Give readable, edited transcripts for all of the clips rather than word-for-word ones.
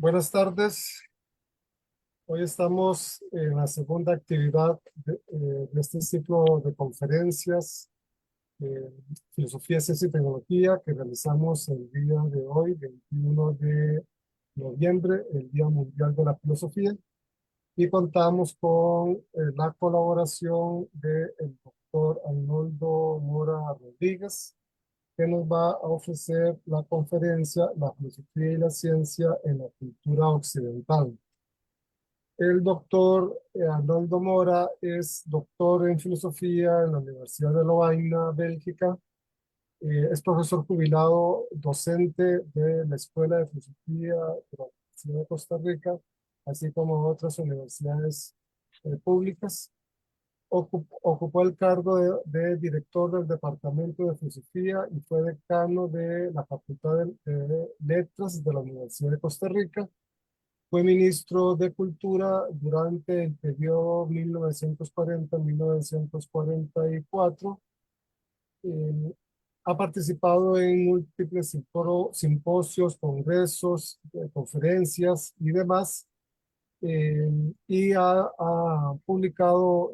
Buenas tardes. Hoy estamos en la segunda actividad de este ciclo de conferencias, Filosofía, Ciencia y Tecnología, que realizamos el día de hoy, 21 de noviembre, el Día Mundial de la Filosofía, y contamos con la colaboración del doctor Arnoldo Mora Rodríguez, que nos va a ofrecer la conferencia La filosofía y la ciencia en la cultura occidental. El doctor Arnoldo Mora es doctor en filosofía en la Universidad de Lovaina, Bélgica. Es profesor jubilado, docente de la Escuela de Filosofía de la Universidad de Costa Rica, así como otras universidades públicas. Ocupó el cargo de director del Departamento de Filosofía y fue decano de la Facultad de Letras de la Universidad de Costa Rica. Fue ministro de Cultura durante el periodo 1940-1944. Eh, ha participado en múltiples simposios, congresos, conferencias y demás. Y ha publicado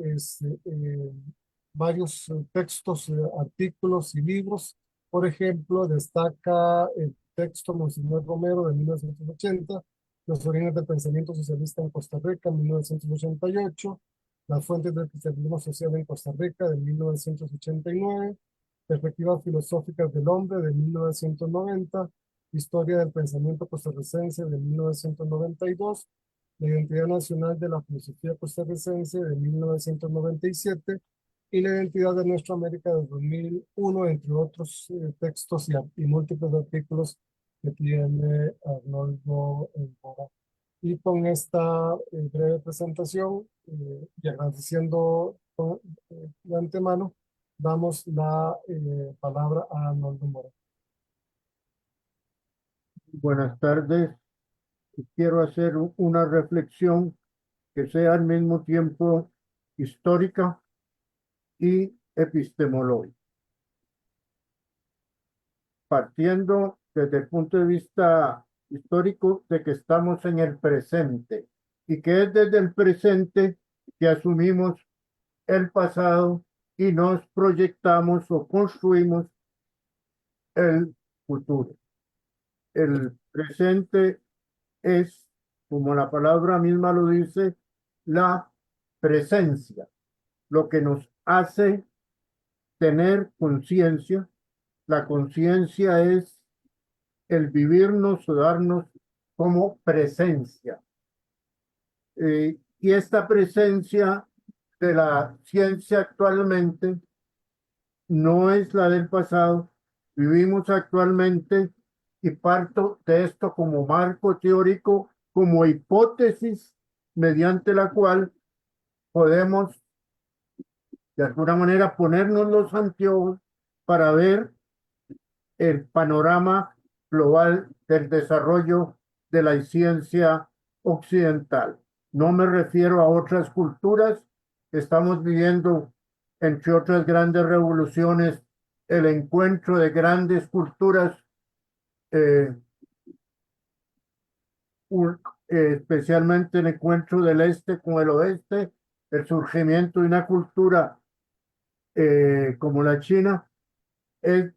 varios textos, artículos y libros. Por ejemplo, destaca el texto Monseñor Romero de 1980, Los orígenes del pensamiento socialista en Costa Rica, 1988, Las fuentes del cristianismo social en Costa Rica, de 1989, Perspectivas filosóficas del hombre, de 1990, Historia del pensamiento costarricense, de 1992, La identidad nacional de la filosofía costarricense, de 1997, y La identidad de nuestra América, de 2001, entre otros textos y múltiples artículos que tiene Arnoldo Mora. Y con esta breve presentación y agradeciendo de antemano, damos la palabra a Arnoldo Mora. Buenas tardes. Quiero hacer una reflexión que sea al mismo tiempo histórica y epistemológica. Partiendo desde el punto de vista histórico de que estamos en el presente y que es desde el presente que asumimos el pasado y nos proyectamos o construimos el futuro. El presente es, como la palabra misma lo dice, la presencia, lo que nos hace tener conciencia. La conciencia es el vivirnos o darnos como presencia. Y esta presencia de la ciencia actualmente no es la del pasado. Vivimos actualmente y parto de esto como marco teórico, como hipótesis mediante la cual podemos de alguna manera ponernos los anteojos para ver el panorama global del desarrollo de la ciencia occidental. No me refiero a otras culturas. Estamos viviendo, entre otras grandes revoluciones, el encuentro de grandes culturas, eh, especialmente el encuentro del este con el oeste, el surgimiento de una cultura como la China, es,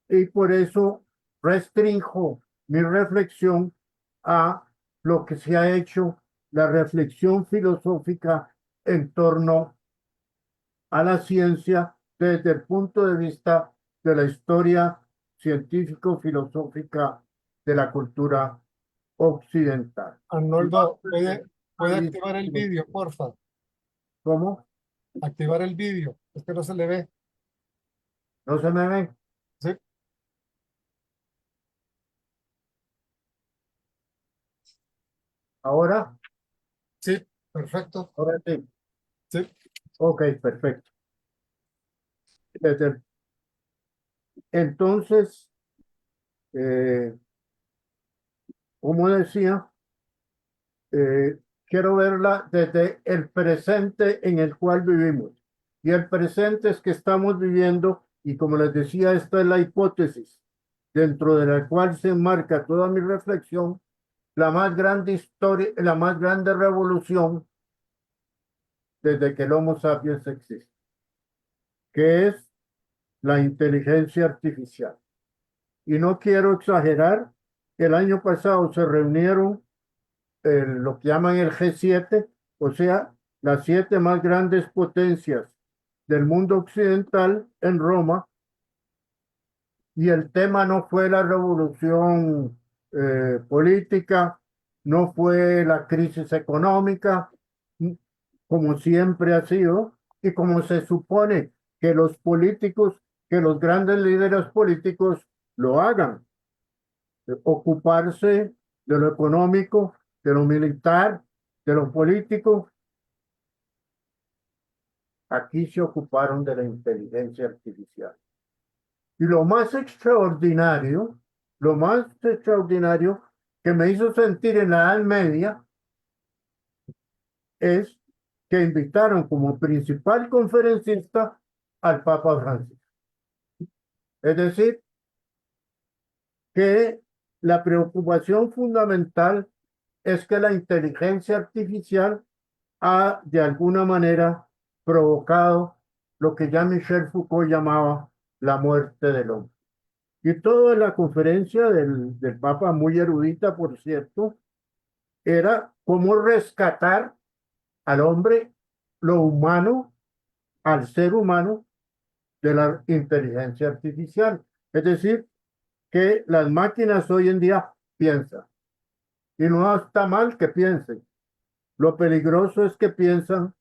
y por eso restrinjo mi reflexión a lo que se ha hecho la reflexión filosófica en torno a la ciencia desde el punto de vista de la historia científico-filosófica de la cultura occidental. Arnoldo, ¿puede activar el vídeo, porfa? ¿Cómo? Activar el vídeo. Es que no se le ve. ¿No se me ve? ¿Sí? ¿Ahora? Sí, perfecto. Ahora sí. Sí. Ok, perfecto. Entonces, eh, como decía, eh, quiero verla desde el presente en el cual vivimos. Y el presente es que estamos viviendo, y como les decía, esta es la hipótesis dentro de la cual se enmarca toda mi reflexión, la más grande historia, la más grande revolución desde que el Homo sapiens existe, que es la inteligencia artificial. Y no quiero exagerar, el año pasado se reunieron lo que llaman el G7, o sea, las 7 más grandes potencias del mundo occidental en Roma, y el tema no fue la revolución política, no fue la crisis económica, como siempre ha sido, y como se supone que los políticos, que los grandes líderes políticos lo hagan, ocuparse de lo económico, de lo militar, de lo político. Aquí se ocuparon de la inteligencia artificial. Y lo más extraordinario que me hizo sentir en la Edad Media es que invitaron como principal conferencista al Papa Francisco. Es decir, que la preocupación fundamental es que la inteligencia artificial ha de alguna manera provocado lo que ya Michel Foucault llamaba la muerte del hombre. Y toda la conferencia del Papa, muy erudita, por cierto, era cómo rescatar al hombre, lo humano, al ser humano de la inteligencia artificial. Es decir, que las máquinas hoy en día piensan. Y no está mal que piensen. Lo peligroso es que piensan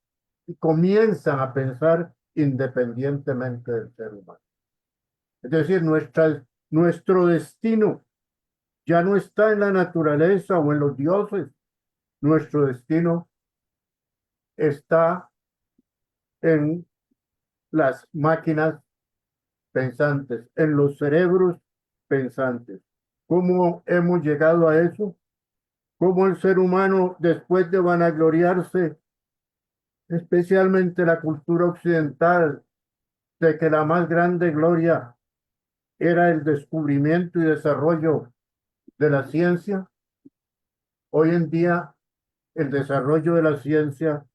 y comienzan a pensar independientemente del ser humano. Es decir, nuestro destino ya no está en la naturaleza o en los dioses. Nuestro destino está en las máquinas pensantes, en los cerebros pensantes. ¿Cómo hemos llegado a eso? ¿Cómo el ser humano, después de vanagloriarse, especialmente la cultura occidental, de que la más grande gloria era el descubrimiento y desarrollo de la ciencia? Hoy en día el desarrollo de la ciencia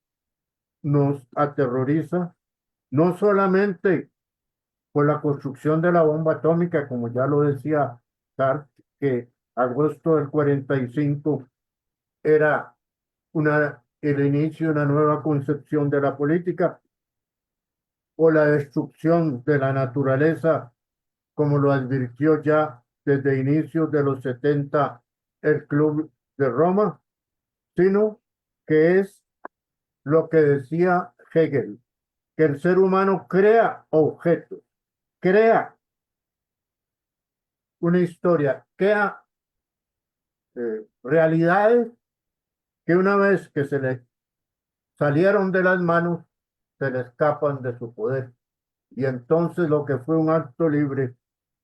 nos aterroriza, no solamente por la construcción de la bomba atómica, como ya lo decía Sartre, que agosto del 45 era el inicio de una nueva concepción de la política, o la destrucción de la naturaleza, como lo advirtió ya desde inicios de los 70 el Club de Roma, sino que es lo que decía Hegel, que el ser humano crea objetos, crea una historia, crea realidades que una vez que se le salieron de las manos, se le escapan de su poder. Y entonces lo que fue un acto libre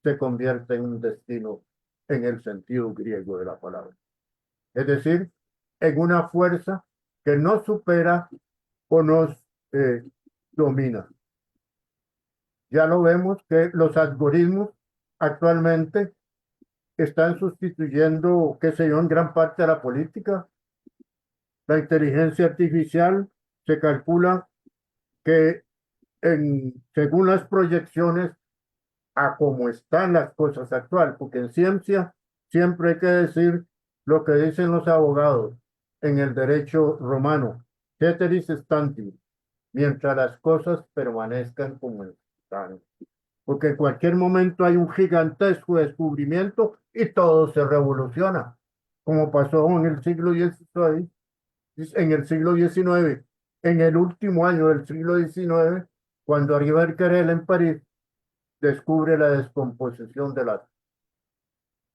se convierte en un destino en el sentido griego de la palabra. Es decir, en una fuerza que nos supera o nos domina. Ya lo vemos que los algoritmos actualmente están sustituyendo, qué sé yo, en gran parte a la política. La inteligencia artificial se calcula que según las proyecciones a cómo están las cosas actuales, porque en ciencia siempre hay que decir lo que dicen los abogados en el derecho romano, ceteris stantibus, mientras las cosas permanezcan como están. Porque en cualquier momento hay un gigantesco descubrimiento y todo se revoluciona, como pasó en el siglo XVI, en el siglo XIX, en el último año del siglo XIX, cuando Arribert Querelle en París descubre la descomposición de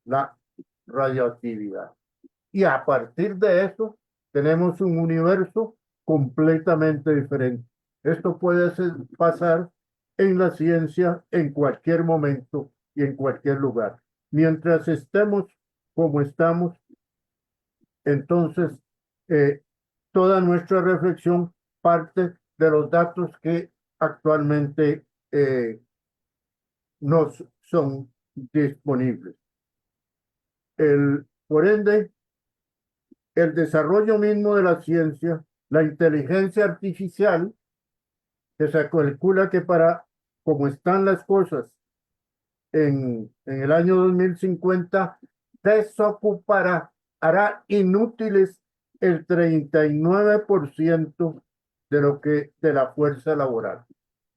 la radioactividad. Y a partir de eso, tenemos un universo completamente diferente. Esto puede pasar en la ciencia en cualquier momento y en cualquier lugar. Mientras estemos como estamos, entonces toda nuestra reflexión parte de los datos que actualmente nos son disponibles. Por ende, el desarrollo mismo de la ciencia, la inteligencia artificial, que se calcula que para como están las cosas en el año 2050, desocupará, hará inútiles el 39% de la fuerza laboral.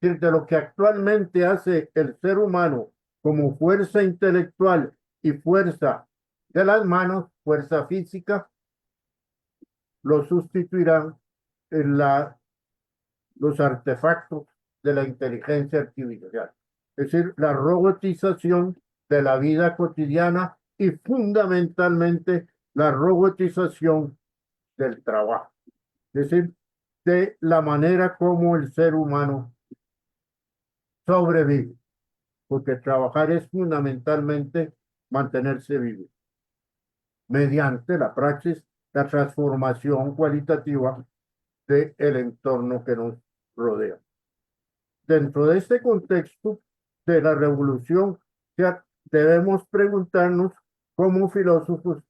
Es decir, de lo que actualmente hace el ser humano como fuerza intelectual y fuerza de las manos, fuerza física, lo sustituirán en los artefactos de la inteligencia artificial. Es decir, la robotización de la vida cotidiana y fundamentalmente la robotización del trabajo. Es decir, de la manera como el ser humano sobrevive, porque trabajar es fundamentalmente mantenerse vivo mediante la praxis, la transformación cualitativa del entorno que nos rodea. Dentro de este contexto de la revolución, ya debemos preguntarnos como filósofos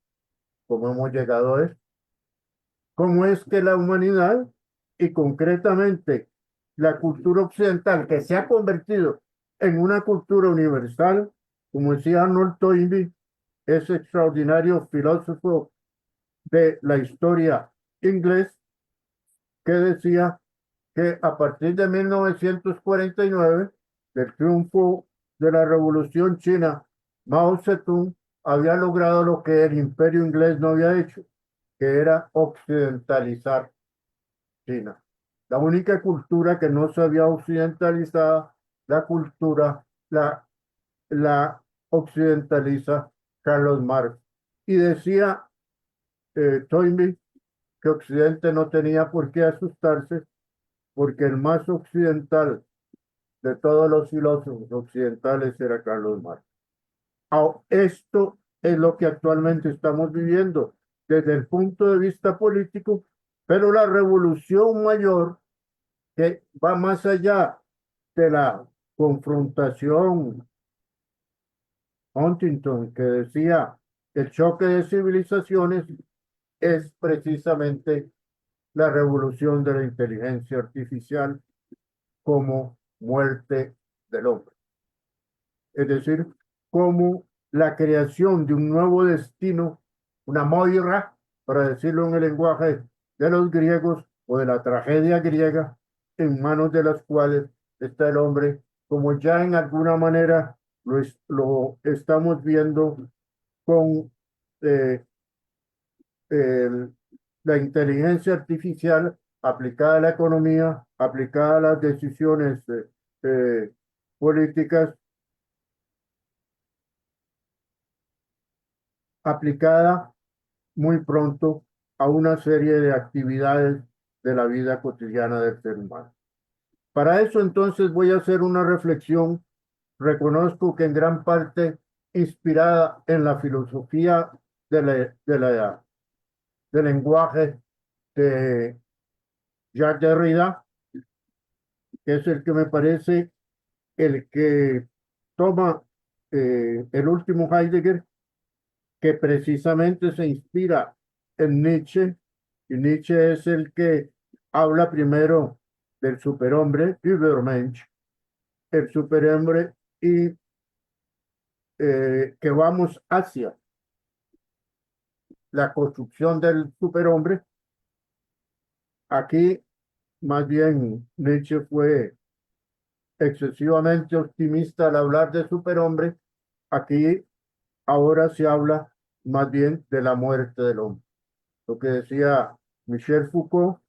cómo hemos llegado a esto, cómo es que la humanidad y concretamente la cultura occidental que se ha convertido en una cultura universal, como decía Arnold Toynbee, ese extraordinario filósofo de la historia inglés, que decía que a partir de 1949, del triunfo de la Revolución China, Mao Zedong había logrado lo que el imperio inglés no había hecho, que era occidentalizar China. La única cultura que no se había occidentalizado, la cultura, la occidentaliza Carlos Marx. Y decía Toynbee que Occidente no tenía por qué asustarse porque el más occidental de todos los filósofos occidentales era Carlos Marx. Esto es lo que actualmente estamos viviendo desde el punto de vista político, pero la revolución mayor que va más allá de la confrontación Huntington, que decía el choque de civilizaciones, es precisamente la revolución de la inteligencia artificial como muerte del hombre. Es decir, como la creación de un nuevo destino, una moira, para decirlo en el lenguaje de los griegos o de la tragedia griega, en manos de las cuales está el hombre, como ya en alguna manera lo estamos viendo con eh, el- la inteligencia artificial aplicada a la economía, aplicada a las decisiones eh, políticas, aplicada muy pronto a una serie de actividades de la vida cotidiana del ser humano. Para eso entonces voy a hacer una reflexión, reconozco que en gran parte inspirada en la filosofía de del lenguaje de Jacques Derrida, que es el que me parece el que toma el último Heidegger, que precisamente se inspira en Nietzsche, y Nietzsche es el que habla primero del superhombre, Übermensch, el superhombre, y que vamos hacia la construcción del superhombre. Aquí, más bien, Nietzsche fue excesivamente optimista al hablar de superhombre. Aquí ahora se habla más bien de la muerte del hombre. Lo que decía Michel Foucault,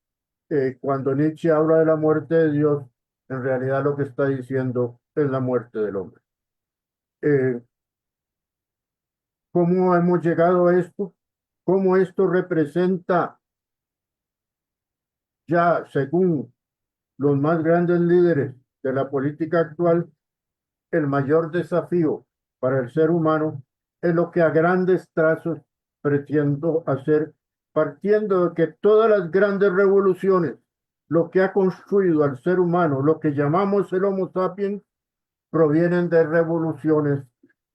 cuando Nietzsche habla de la muerte de Dios, en realidad lo que está diciendo es la muerte del hombre. Eh, ¿Cómo hemos llegado a esto? ¿Cómo esto representa ya, según los más grandes líderes de la política actual, el mayor desafío para el ser humano es lo que a grandes trazos pretendo hacer, partiendo de que todas las grandes revoluciones, lo que ha construido al ser humano, lo que llamamos el Homo sapiens, provienen de revoluciones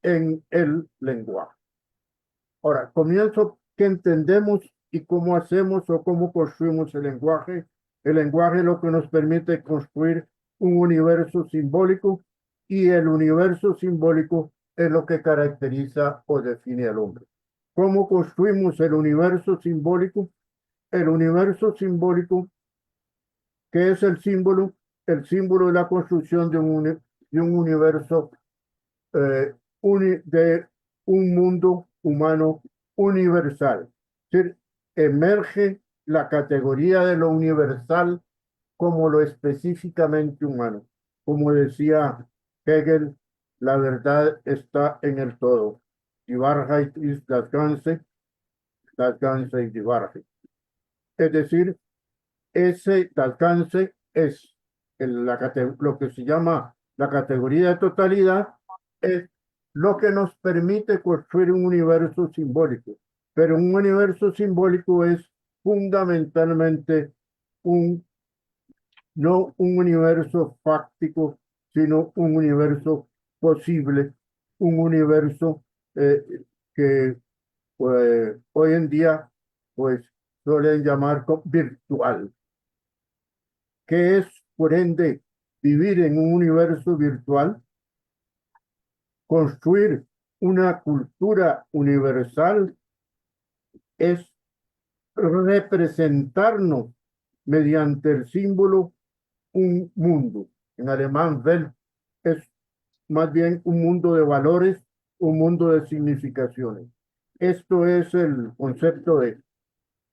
en el lenguaje. Ahora, comienzo que entendemos ¿Y cómo hacemos o cómo construimos el lenguaje? El lenguaje es lo que nos permite construir un universo simbólico y el universo simbólico es lo que caracteriza o define al hombre. ¿Cómo construimos el universo simbólico? El universo simbólico, ¿qué es el símbolo? El símbolo es la construcción de un universo, de un mundo humano universal. Es decir, emerge la categoría de lo universal como lo específicamente humano. Como decía Hegel, la verdad está en el todo. Die Wahrheit ist das Ganze ist die Wahrheit. Es decir, ese alcance es lo que se llama la categoría de totalidad, es lo que nos permite construir un universo simbólico. Pero un universo simbólico es fundamentalmente un, no un universo fáctico, sino un universo posible, un universo eh, que hoy en día pues suelen llamar virtual, que es, por ende, vivir en un universo virtual, construir una cultura universal, es representarnos mediante el símbolo un mundo. En alemán, Welt es más bien un mundo de valores, un mundo de significaciones. Esto es el concepto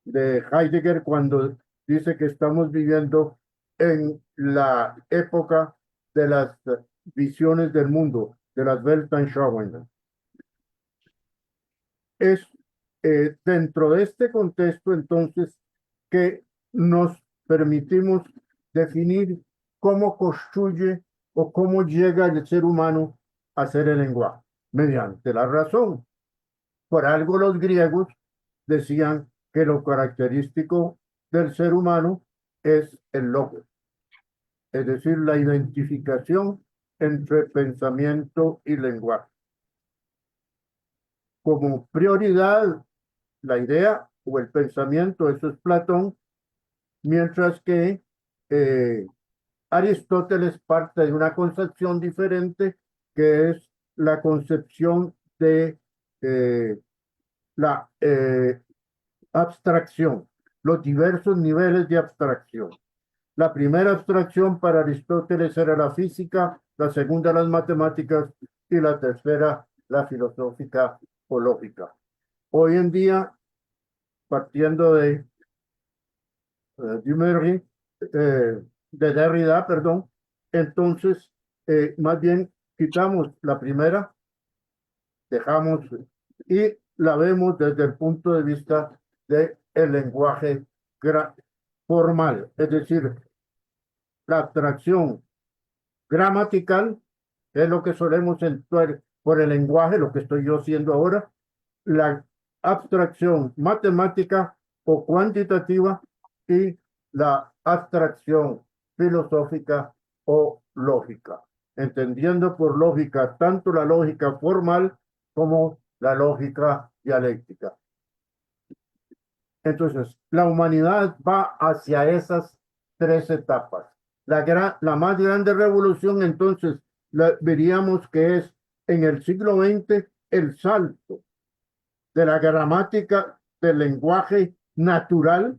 de Heidegger cuando dice que estamos viviendo en la época de las visiones del mundo, de las Weltanschauungen. Es dentro de este contexto, entonces, que nos permitimos definir cómo construye o cómo llega el ser humano a ser el lenguaje, mediante la razón. Por algo los griegos decían que lo característico del ser humano es el logos, es decir, la identificación entre pensamiento y lenguaje. Como prioridad, la idea o el pensamiento, eso es Platón, mientras que Aristóteles parte de una concepción diferente, que es la concepción de la abstracción, los diversos niveles de abstracción. La primera abstracción para Aristóteles era la física, la segunda las matemáticas y la tercera la filosófica o lógica. Hoy en día, partiendo de Duméry, de Derrida, perdón, entonces más bien quitamos la primera, dejamos y la vemos desde el punto de vista del lenguaje formal, es decir, la abstracción gramatical es lo que solemos entender por el lenguaje, lo que estoy yo haciendo ahora, la abstracción matemática o cuantitativa y la abstracción filosófica o lógica, entendiendo por lógica tanto la lógica formal como la lógica dialéctica. Entonces, la humanidad va hacia esas tres etapas. La más grande revolución, entonces, veríamos que es en el siglo XX el salto de la gramática del lenguaje natural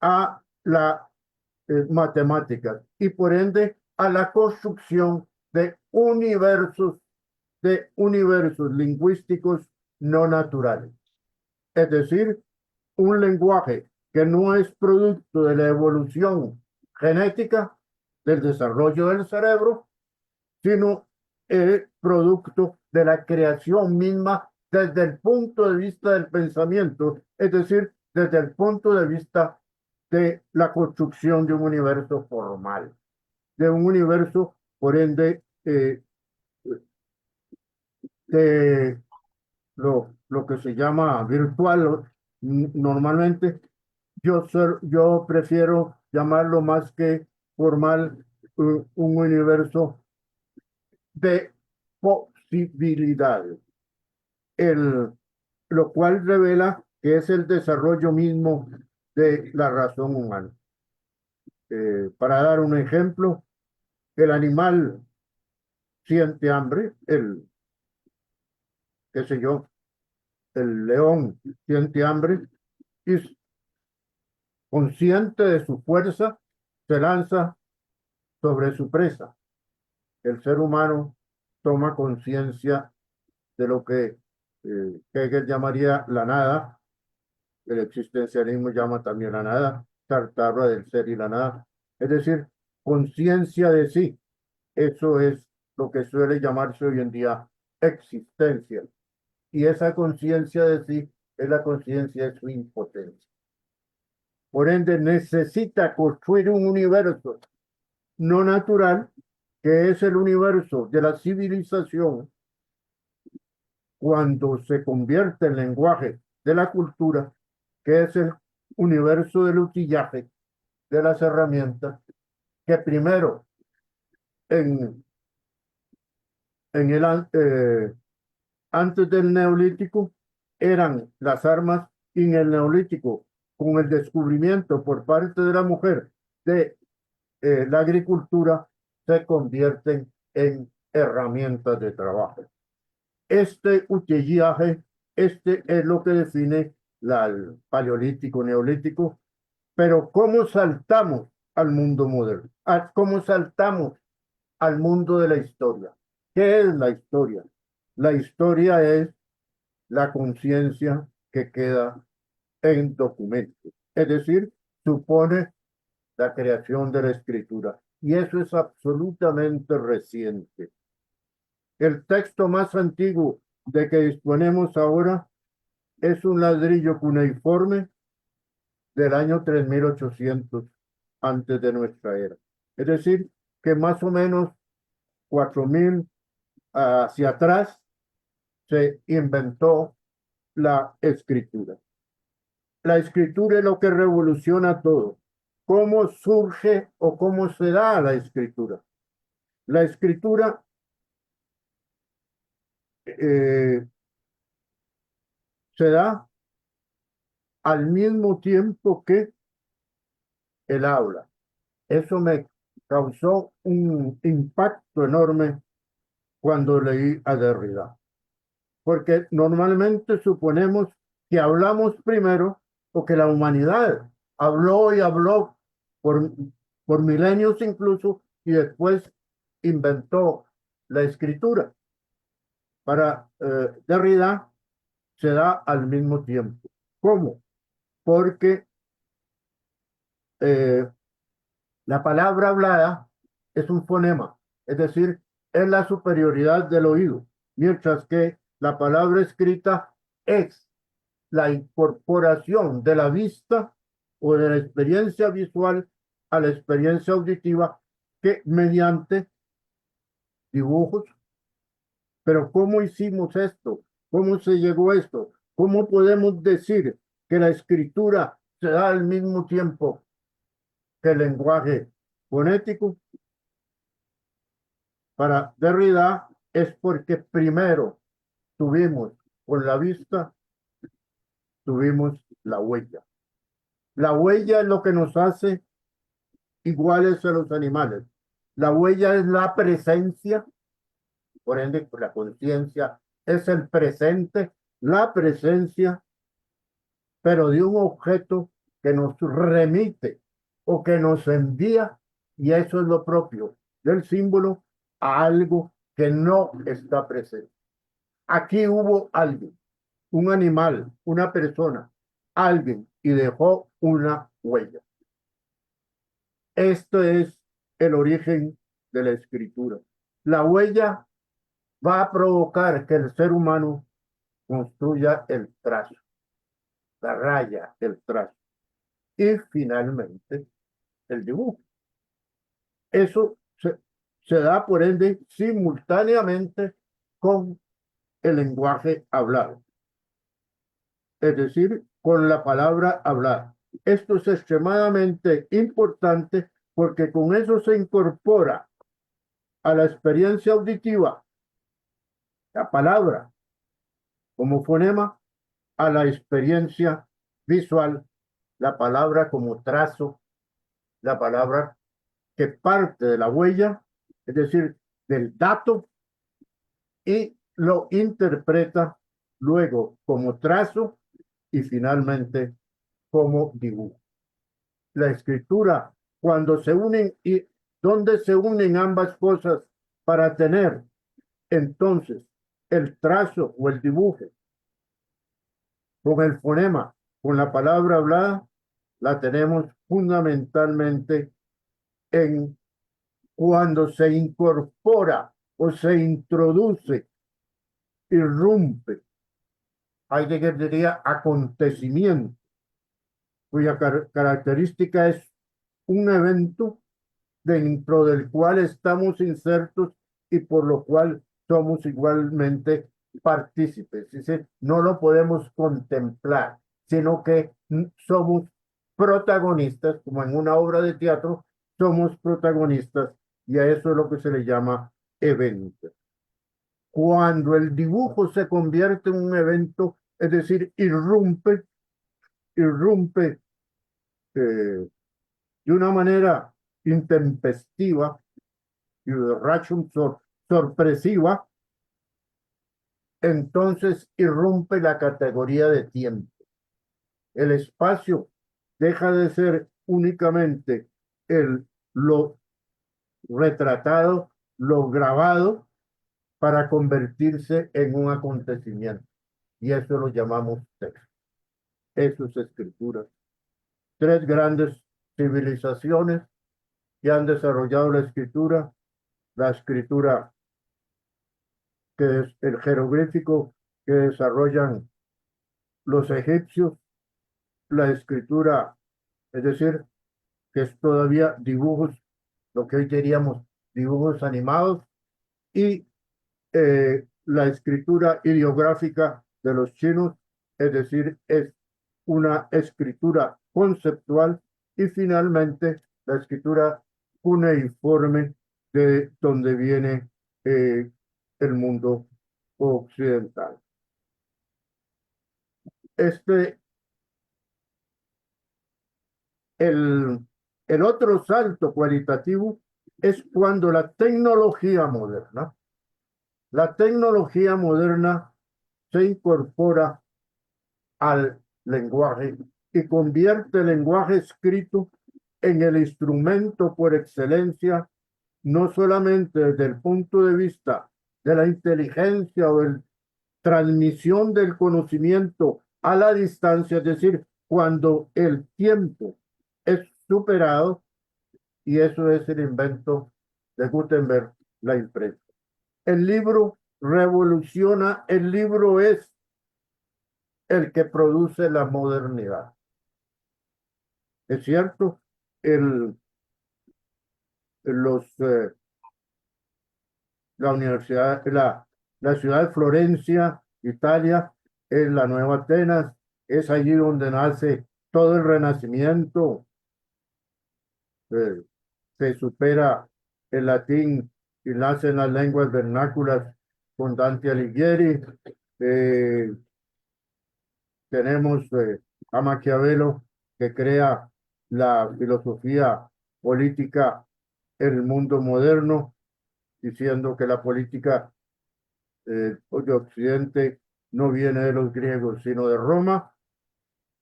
a la matemática y por ende a la construcción de universos lingüísticos no naturales. Es decir, un lenguaje que no es producto de la evolución genética del desarrollo del cerebro, sino producto de la creación misma desde el punto de vista del pensamiento, es decir, desde el punto de vista de la construcción de un universo formal, de un universo, por ende, de lo que se llama virtual. Normalmente yo prefiero llamarlo más que formal, un universo de posibilidades, el, lo cual revela que es el desarrollo mismo de la razón humana. Para dar un ejemplo, el animal siente hambre, qué sé yo, el león siente hambre y consciente de su fuerza se lanza sobre su presa. El ser humano toma conciencia de lo que Hegel llamaría la nada, el existencialismo llama también la nada, Tartarra del ser y la nada, es decir, conciencia de sí. Eso es lo que suele llamarse hoy en día existencia. Y esa conciencia de sí es la conciencia de su impotencia. Por ende, necesita construir un universo no natural, que es el universo de la civilización, cuando se convierte en lenguaje de la cultura, que es el universo del utillaje, de las herramientas, que primero en, en antes del neolítico eran las armas, y en el neolítico, con el descubrimiento por parte de la mujer de la agricultura, se convierten en herramientas de trabajo. Este utillaje, este es lo que define el paleolítico, neolítico, pero ¿cómo saltamos al mundo moderno? ¿Cómo saltamos al mundo de la historia? ¿Qué es la historia? La historia es la conciencia que queda en documentos, es decir, supone la creación de la escritura. Y eso es absolutamente reciente. El texto más antiguo de que disponemos ahora es un ladrillo cuneiforme del año 3800 antes de nuestra era. Es decir, que más o menos 4000 hacia atrás se inventó la escritura. La escritura es lo que revoluciona todo. ¿Cómo surge o cómo se da la escritura? La escritura se da al mismo tiempo que el habla. Eso me causó un impacto enorme cuando leí a Derrida, porque normalmente suponemos que hablamos primero o que la humanidad habló y habló por, por milenios incluso y después inventó la escritura. Para Derrida se da al mismo tiempo. ¿Cómo? Porque eh, la palabra hablada es un fonema, es decir, es la superioridad del oído, mientras que la palabra escrita es la incorporación de la vista o de la experiencia visual a la experiencia auditiva que mediante dibujos. Pero ¿cómo hicimos esto? ¿Cómo se llegó a esto? ¿Cómo podemos decir que la escritura se da al mismo tiempo que el lenguaje fonético? Para Derrida es porque primero tuvimos con la vista, tuvimos la huella. La huella es lo que nos hace iguales a los animales. La huella es la presencia, por ende la conciencia es el presente, la presencia, pero de un objeto que nos remite o que nos envía, y eso es lo propio del símbolo, a algo que no está presente. Aquí hubo alguien, un animal, una persona, alguien, y dejó una huella. Esto es el origen de la escritura. La huella va a provocar que el ser humano construya el trazo, la raya, el trazo. Y finalmente, el dibujo. Eso se da, por ende, simultáneamente con el lenguaje hablado, es decir, con la palabra hablada. Esto es extremadamente importante porque con eso se incorpora a la experiencia auditiva la palabra como fonema, a la experiencia visual, la palabra como trazo, la palabra que parte de la huella, es decir, del dato, y lo interpreta luego como trazo y finalmente como dibujo. La escritura, cuando se unen y donde se unen ambas cosas para tener entonces el trazo o el dibujo con el fonema, con la palabra hablada, la tenemos fundamentalmente en cuando se incorpora o se introduce, irrumpe, Heidegger diría acontecimiento, cuya característica es un evento dentro del cual estamos insertos y por lo cual somos igualmente partícipes. Es decir, no lo podemos contemplar, sino que somos protagonistas, como en una obra de teatro, somos protagonistas y a eso es lo que se le llama evento. Cuando el dibujo se convierte en un evento, es decir, irrumpe de una manera intempestiva y de sorpresiva, entonces irrumpe la categoría de tiempo. El espacio deja de ser únicamente lo retratado, lo grabado, para convertirse en un acontecimiento. Y eso lo llamamos texto. Eso es escritura. Tres grandes civilizaciones que han desarrollado la escritura que es el jeroglífico que desarrollan los egipcios, la escritura, es decir, que es todavía dibujos, lo que hoy diríamos dibujos animados, y la escritura ideográfica de los chinos, es decir, es una escritura conceptual, y finalmente la escritura cuneiforme de donde viene el mundo occidental. Este, el, el otro salto cualitativo es cuando la tecnología moderna se incorpora al lenguaje y convierte el lenguaje escrito en el instrumento por excelencia, no solamente desde el punto de vista de la inteligencia o de transmisión del conocimiento a la distancia, es decir, cuando el tiempo es superado, y eso es el invento de Gutenberg, la imprenta. El libro revoluciona, el libro es el que produce la modernidad. Es cierto, el, los, la universidad, la ciudad de Florencia, Italia, es la nueva Atenas, es allí donde nace todo el Renacimiento, eh, se supera el latín y nacen las lenguas vernáculas con Dante Alighieri. Eh, tenemos a Maquiavelo, que crea la filosofía política en el mundo moderno, diciendo que la política de Occidente no viene de los griegos, sino de Roma.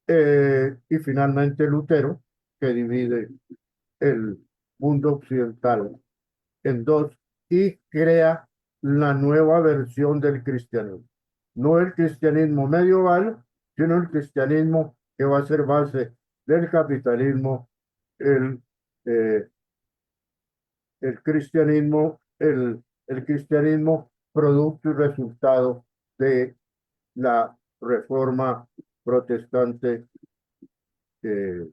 Y finalmente Lutero, que divide el mundo occidental en dos y crea la nueva versión del cristianismo. No el cristianismo medieval, sino el cristianismo que va a ser base del capitalismo, el, eh, el cristianismo producto y resultado de la reforma protestante, eh,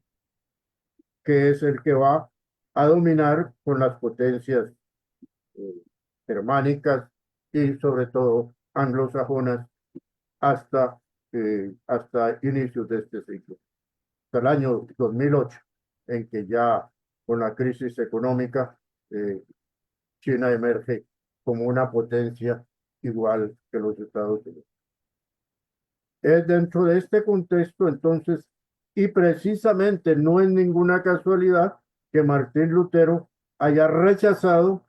que es el que va a dominar con las potencias eh, germánicas y sobre todo anglosajonas hasta inicios de este siglo, hasta el año 2008, en que ya con la crisis económica China emerge como una potencia igual que los Estados Unidos. Es dentro de este contexto, entonces, y precisamente no es ninguna casualidad que Martín Lutero haya rechazado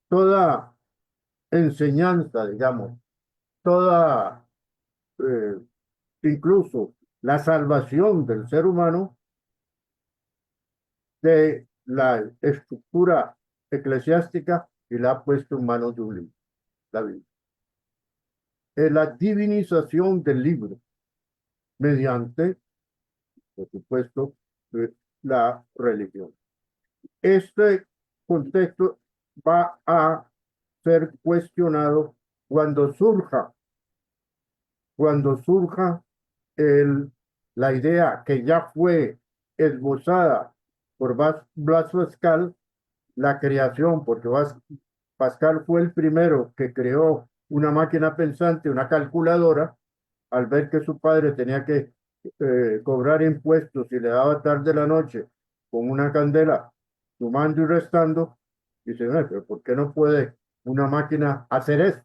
toda enseñanza, digamos, toda, eh, incluso la salvación del ser humano de la estructura eclesiástica y la ha puesto en manos de un libro, la Biblia. Es la divinización del libro mediante, por supuesto, la religión. Este contexto va a ser cuestionado cuando surja el, la idea que ya fue esbozada por Blas Pascal, la creación, porque Pascal fue el primero que creó una máquina pensante, una calculadora, al ver que su padre tenía que cobrar impuestos y le daba tarde la noche con una candela, sumando y restando, dice, "No, pero ¿por qué no puede una máquina hacer eso?"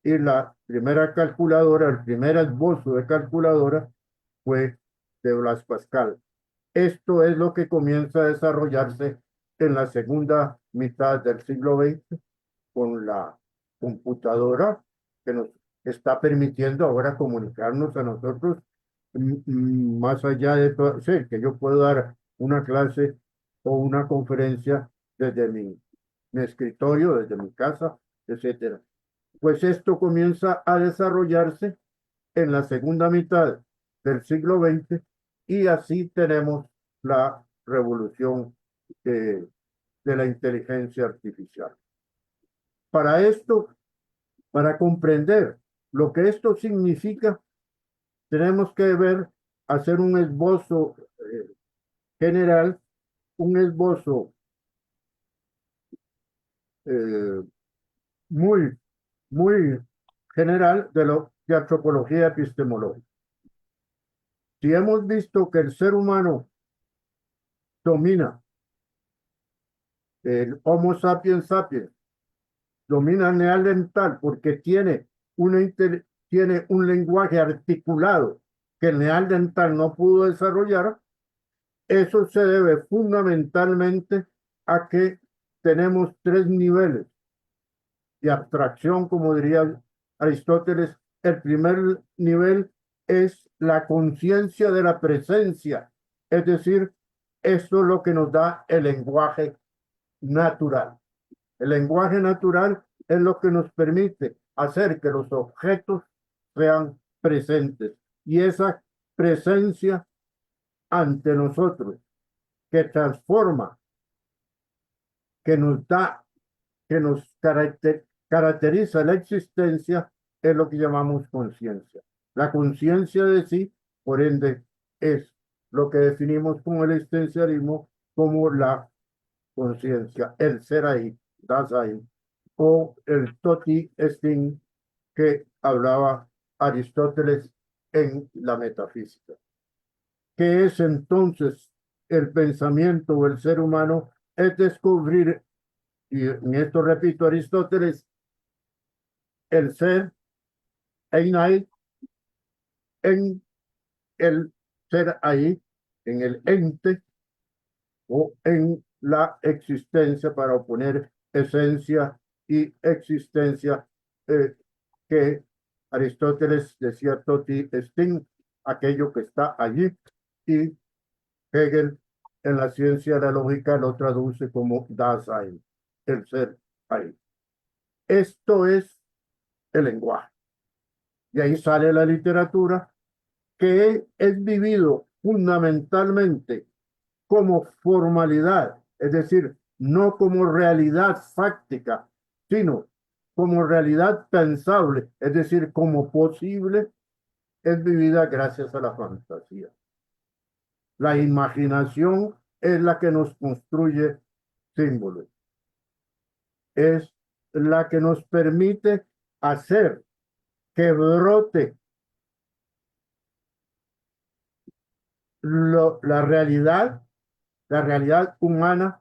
Y la primera calculadora, el primer esbozo de calculadora fue de Blas Pascal. Esto es lo que comienza a desarrollarse en la segunda mitad del siglo XX con la computadora que nos está permitiendo ahora comunicarnos a nosotros más allá de todo, sí, que yo puedo dar una clase o una conferencia desde mi escritorio, desde mi casa, etcétera. Pues esto comienza a desarrollarse en la segunda mitad del siglo XX y así tenemos la revolución de la inteligencia artificial. Para esto, para comprender lo que esto significa, tenemos que hacer un esbozo general, un esbozo eh, muy, muy general de lo de antropología epistemológica. Si hemos visto que el ser humano domina, el Homo sapiens sapiens, domina el neandertal porque tiene un lenguaje articulado que el neandertal no pudo desarrollar, eso se debe fundamentalmente a que tenemos tres niveles de abstracción, como diría Aristóteles. El primer nivel es la conciencia de la presencia, es decir, esto es lo que nos da el lenguaje natural. El lenguaje natural es lo que nos permite hacer que los objetos sean presentes y esa presencia ante nosotros que transforma, que nos da, que nos caracteriza la existencia, es lo que llamamos conciencia. La conciencia de sí, por ende, es lo que definimos como el existencialismo, como la conciencia, el ser ahí, Dasein, o el Toti Estin que hablaba Aristóteles en la metafísica. ¿Qué es entonces el pensamiento o el ser humano? Es descubrir, y en esto repito Aristóteles, el ser, Einheit, en el ser ahí, en el ente o en la existencia para oponer esencia y existencia que Aristóteles decía toti estin, aquello que está allí, y Hegel en la ciencia de la lógica lo traduce como Dasein, el ser ahí. Esto es el lenguaje. Y ahí sale la literatura que es vivido fundamentalmente como formalidad, es decir, no como realidad fáctica, sino como realidad pensable, es decir, como posible, es vivida gracias a la fantasía. La imaginación es la que nos construye símbolos, es la que nos permite hacer que brote la realidad humana.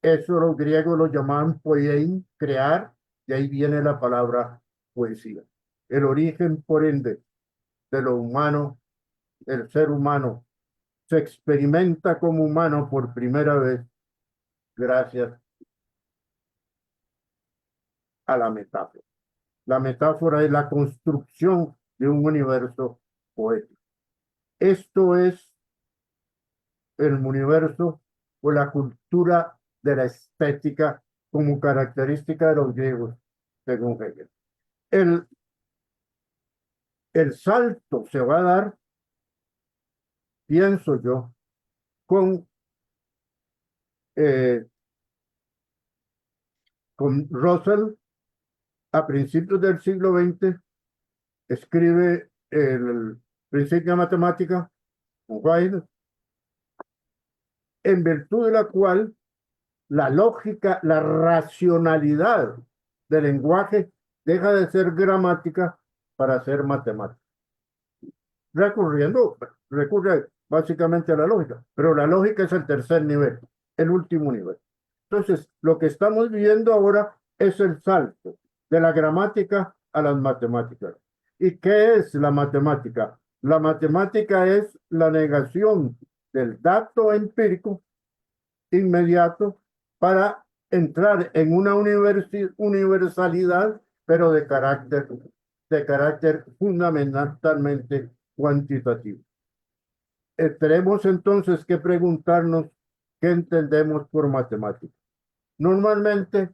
Eso los griegos lo llamaban poiein, crear, y ahí viene la palabra poesía. El origen, por ende, de lo humano, el ser humano se experimenta como humano por primera vez gracias a la metáfora. La metáfora es la construcción de un universo poético. Esto es el universo o la cultura de la estética como característica de los griegos, según Hegel. El, el salto se va a dar, pienso yo, con, eh, con Russell a principios del siglo XX, escribe el principio de matemática, con Wilde, en virtud de la cual la lógica, la racionalidad del lenguaje deja de ser gramática para ser matemática. Recurre básicamente a la lógica, pero la lógica es el tercer nivel, el último nivel. Entonces, lo que estamos viviendo ahora es el salto de la gramática a las matemáticas. ¿Y qué es la matemática? La matemática es la negación del dato empírico inmediato para entrar en una universalidad, pero de carácter fundamentalmente cuantitativo. Tenemos entonces que preguntarnos qué entendemos por matemática. Normalmente,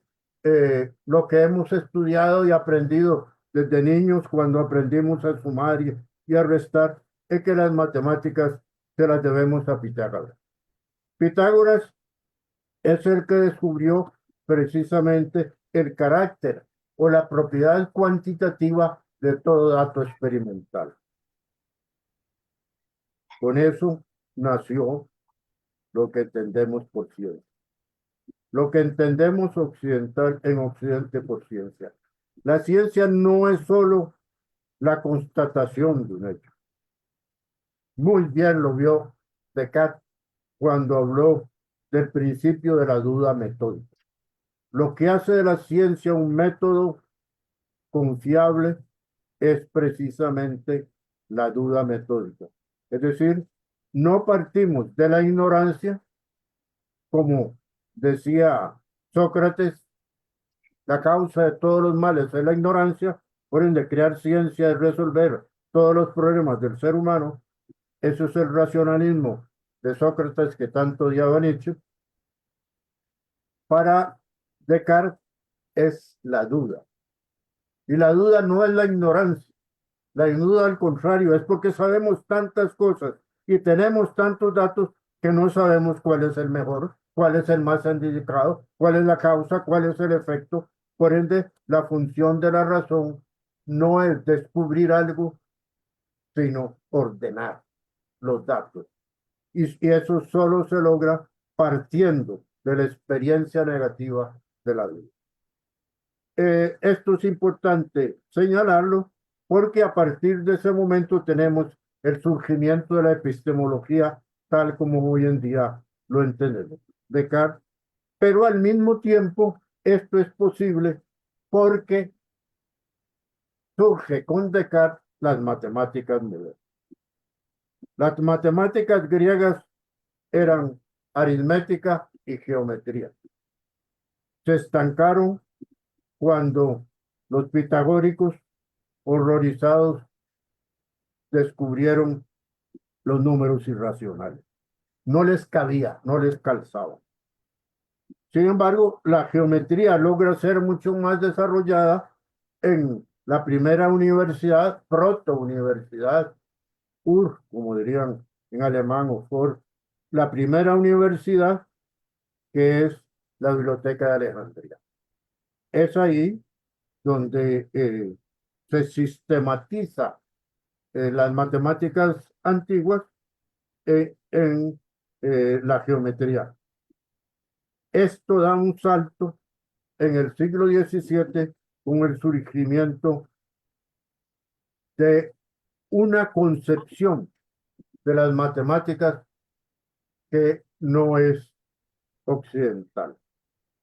lo que hemos estudiado y aprendido desde niños cuando aprendimos a sumar y a restar es que las matemáticas se las debemos a Pitágoras. Pitágoras es el que descubrió precisamente el carácter o la propiedad cuantitativa de todo dato experimental. Con eso nació lo que entendemos por ciencia, lo que entendemos occidental en Occidente por ciencia. La ciencia no es solo la constatación de un hecho. Muy bien lo vio Descartes cuando habló del principio de la duda metódica. Lo que hace de la ciencia un método confiable es precisamente la duda metódica. Es decir, no partimos de la ignorancia, como decía Sócrates, la causa de todos los males es la ignorancia, por ende crear ciencia es resolver todos los problemas del ser humano. Eso es el racionalismo de Sócrates que tanto odiaba Nietzsche. Para Descartes es la duda. Y la duda no es la ignorancia. La duda, al contrario, es porque sabemos tantas cosas y tenemos tantos datos que no sabemos cuál es el mejor, cuál es el más indicado, cuál es la causa, cuál es el efecto. Por ende, la función de la razón no es descubrir algo, sino ordenar los datos. Y eso solo se logra partiendo de la experiencia negativa de la vida. Esto es importante señalarlo porque a partir de ese momento tenemos el surgimiento de la epistemología tal como hoy en día lo entendemos. Descartes, pero al mismo tiempo esto es posible porque surge con Descartes las matemáticas modernas. Las matemáticas griegas eran aritmética y geometría. Se estancaron cuando los pitagóricos, horrorizados, descubrieron los números irracionales. No les cabía, no les calzaba. Sin embargo, la geometría logra ser mucho más desarrollada en la primera universidad, proto-universidad, como dirían en alemán, o Ford, la primera universidad que es la Biblioteca de Alejandría. Es ahí donde se sistematiza las matemáticas antiguas en la geometría. Esto da un salto en el siglo XVII con el surgimiento de una concepción de las matemáticas que no es occidental,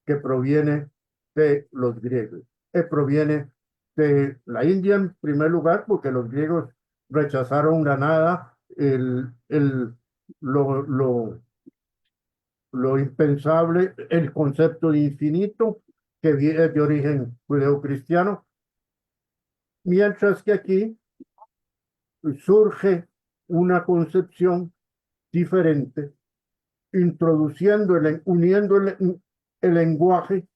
que proviene de los griegos, que proviene de la India en primer lugar, porque los griegos rechazaron la nada, lo, lo, lo impensable, el concepto de infinito que viene de origen judeocristiano, mientras que aquí surge una concepción diferente, introduciendo, uniendo el lenguaje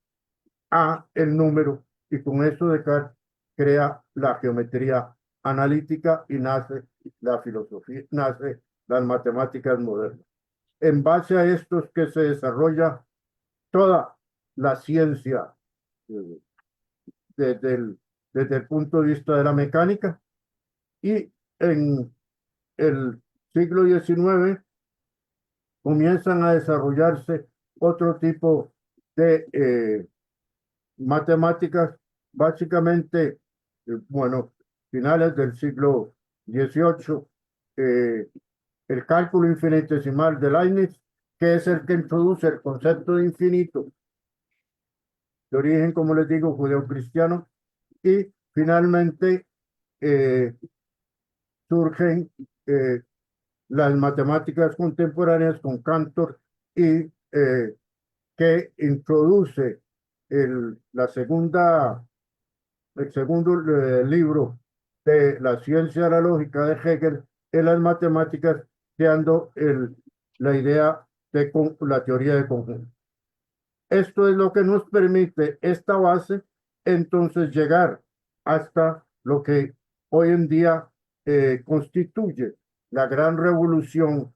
a el número, y con eso Descartes crea la geometría analítica y nace la filosofía, nace las matemáticas modernas. En base a esto es que se desarrolla toda la ciencia eh, desde desde el punto de vista de la mecánica, y en el siglo XIX comienzan a desarrollarse otro tipo de matemáticas, básicamente, bueno, finales del siglo XVIII, el cálculo infinitesimal de Leibniz, que es el que introduce el concepto de infinito, de origen, como les digo, judeocristiano, y finalmente eh, surgen las matemáticas contemporáneas con Cantor, y que introduce la segunda, el segundo libro de la ciencia de la lógica de Hegel en las matemáticas, creando la idea de la teoría de conjuntos. Esto es lo que nos permite esta base, entonces llegar hasta lo que hoy en día constituye la gran revolución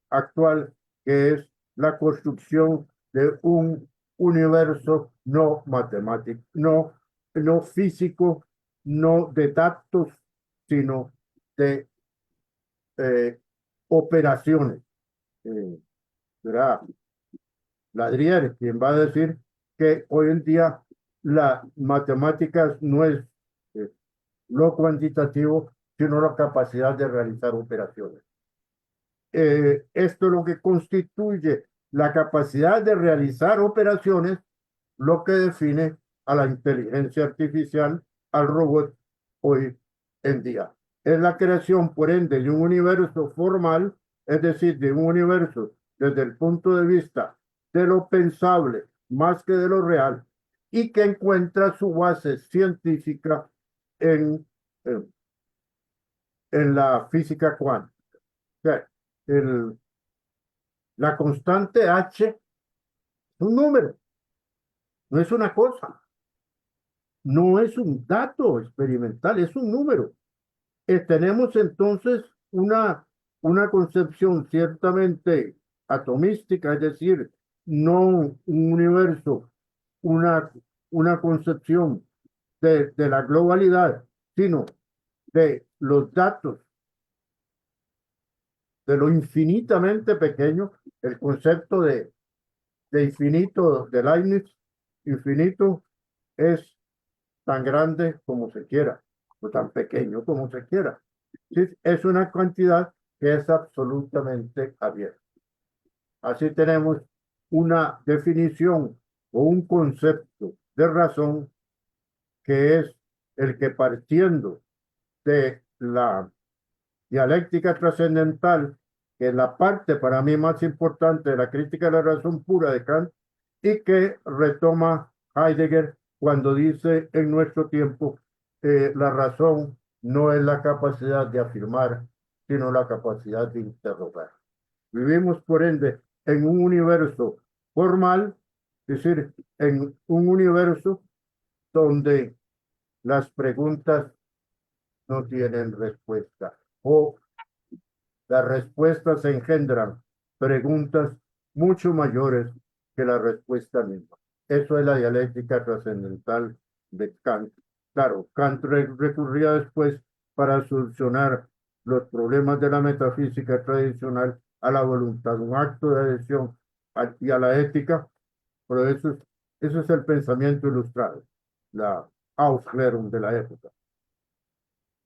actual, que es la construcción de un universo no matemático, no físico, no de datos, sino de eh, operaciones. ¿Verdad? Ladrier, quien va a decir que hoy en día la matemáticas no es eh, lo cuantitativo, sino la capacidad de realizar operaciones. Esto es lo que constituye la capacidad de realizar operaciones, lo que define a la inteligencia artificial, al robot hoy en día. Es la creación, por ende, de un universo formal, es decir, de un universo desde el punto de vista de lo pensable más que de lo real, y que encuentra su base científica en, en, en la física cuántica. O sea, la constante H es un número, no es una cosa, no es un dato experimental, es un número. Tenemos entonces una concepción ciertamente atomística, es decir, no un universo, una, una concepción de la globalidad, sino de los datos, de lo infinitamente pequeño, el concepto de infinito de Leibniz, infinito es tan grande como se quiera, o tan pequeño como se quiera. ¿Sí? Es una cantidad que es absolutamente abierta. Así tenemos una definición o un concepto de razón, que es el que, partiendo de la dialéctica trascendental, que es la parte para mí más importante de la crítica de la razón pura de Kant, y que retoma Heidegger cuando dice en nuestro tiempo, la razón no es la capacidad de afirmar, sino la capacidad de interrogar. Vivimos, por ende, en un universo formal, es decir, en un universo donde las preguntas no tienen respuesta, o las respuestas engendran preguntas mucho mayores que la respuesta misma. Eso es la dialéctica trascendental de Kant. Claro, Kant recurría después, para solucionar los problemas de la metafísica tradicional, a la voluntad, un acto de adhesión y a la ética, pero eso es el pensamiento ilustrado, la Aufklärung de la época.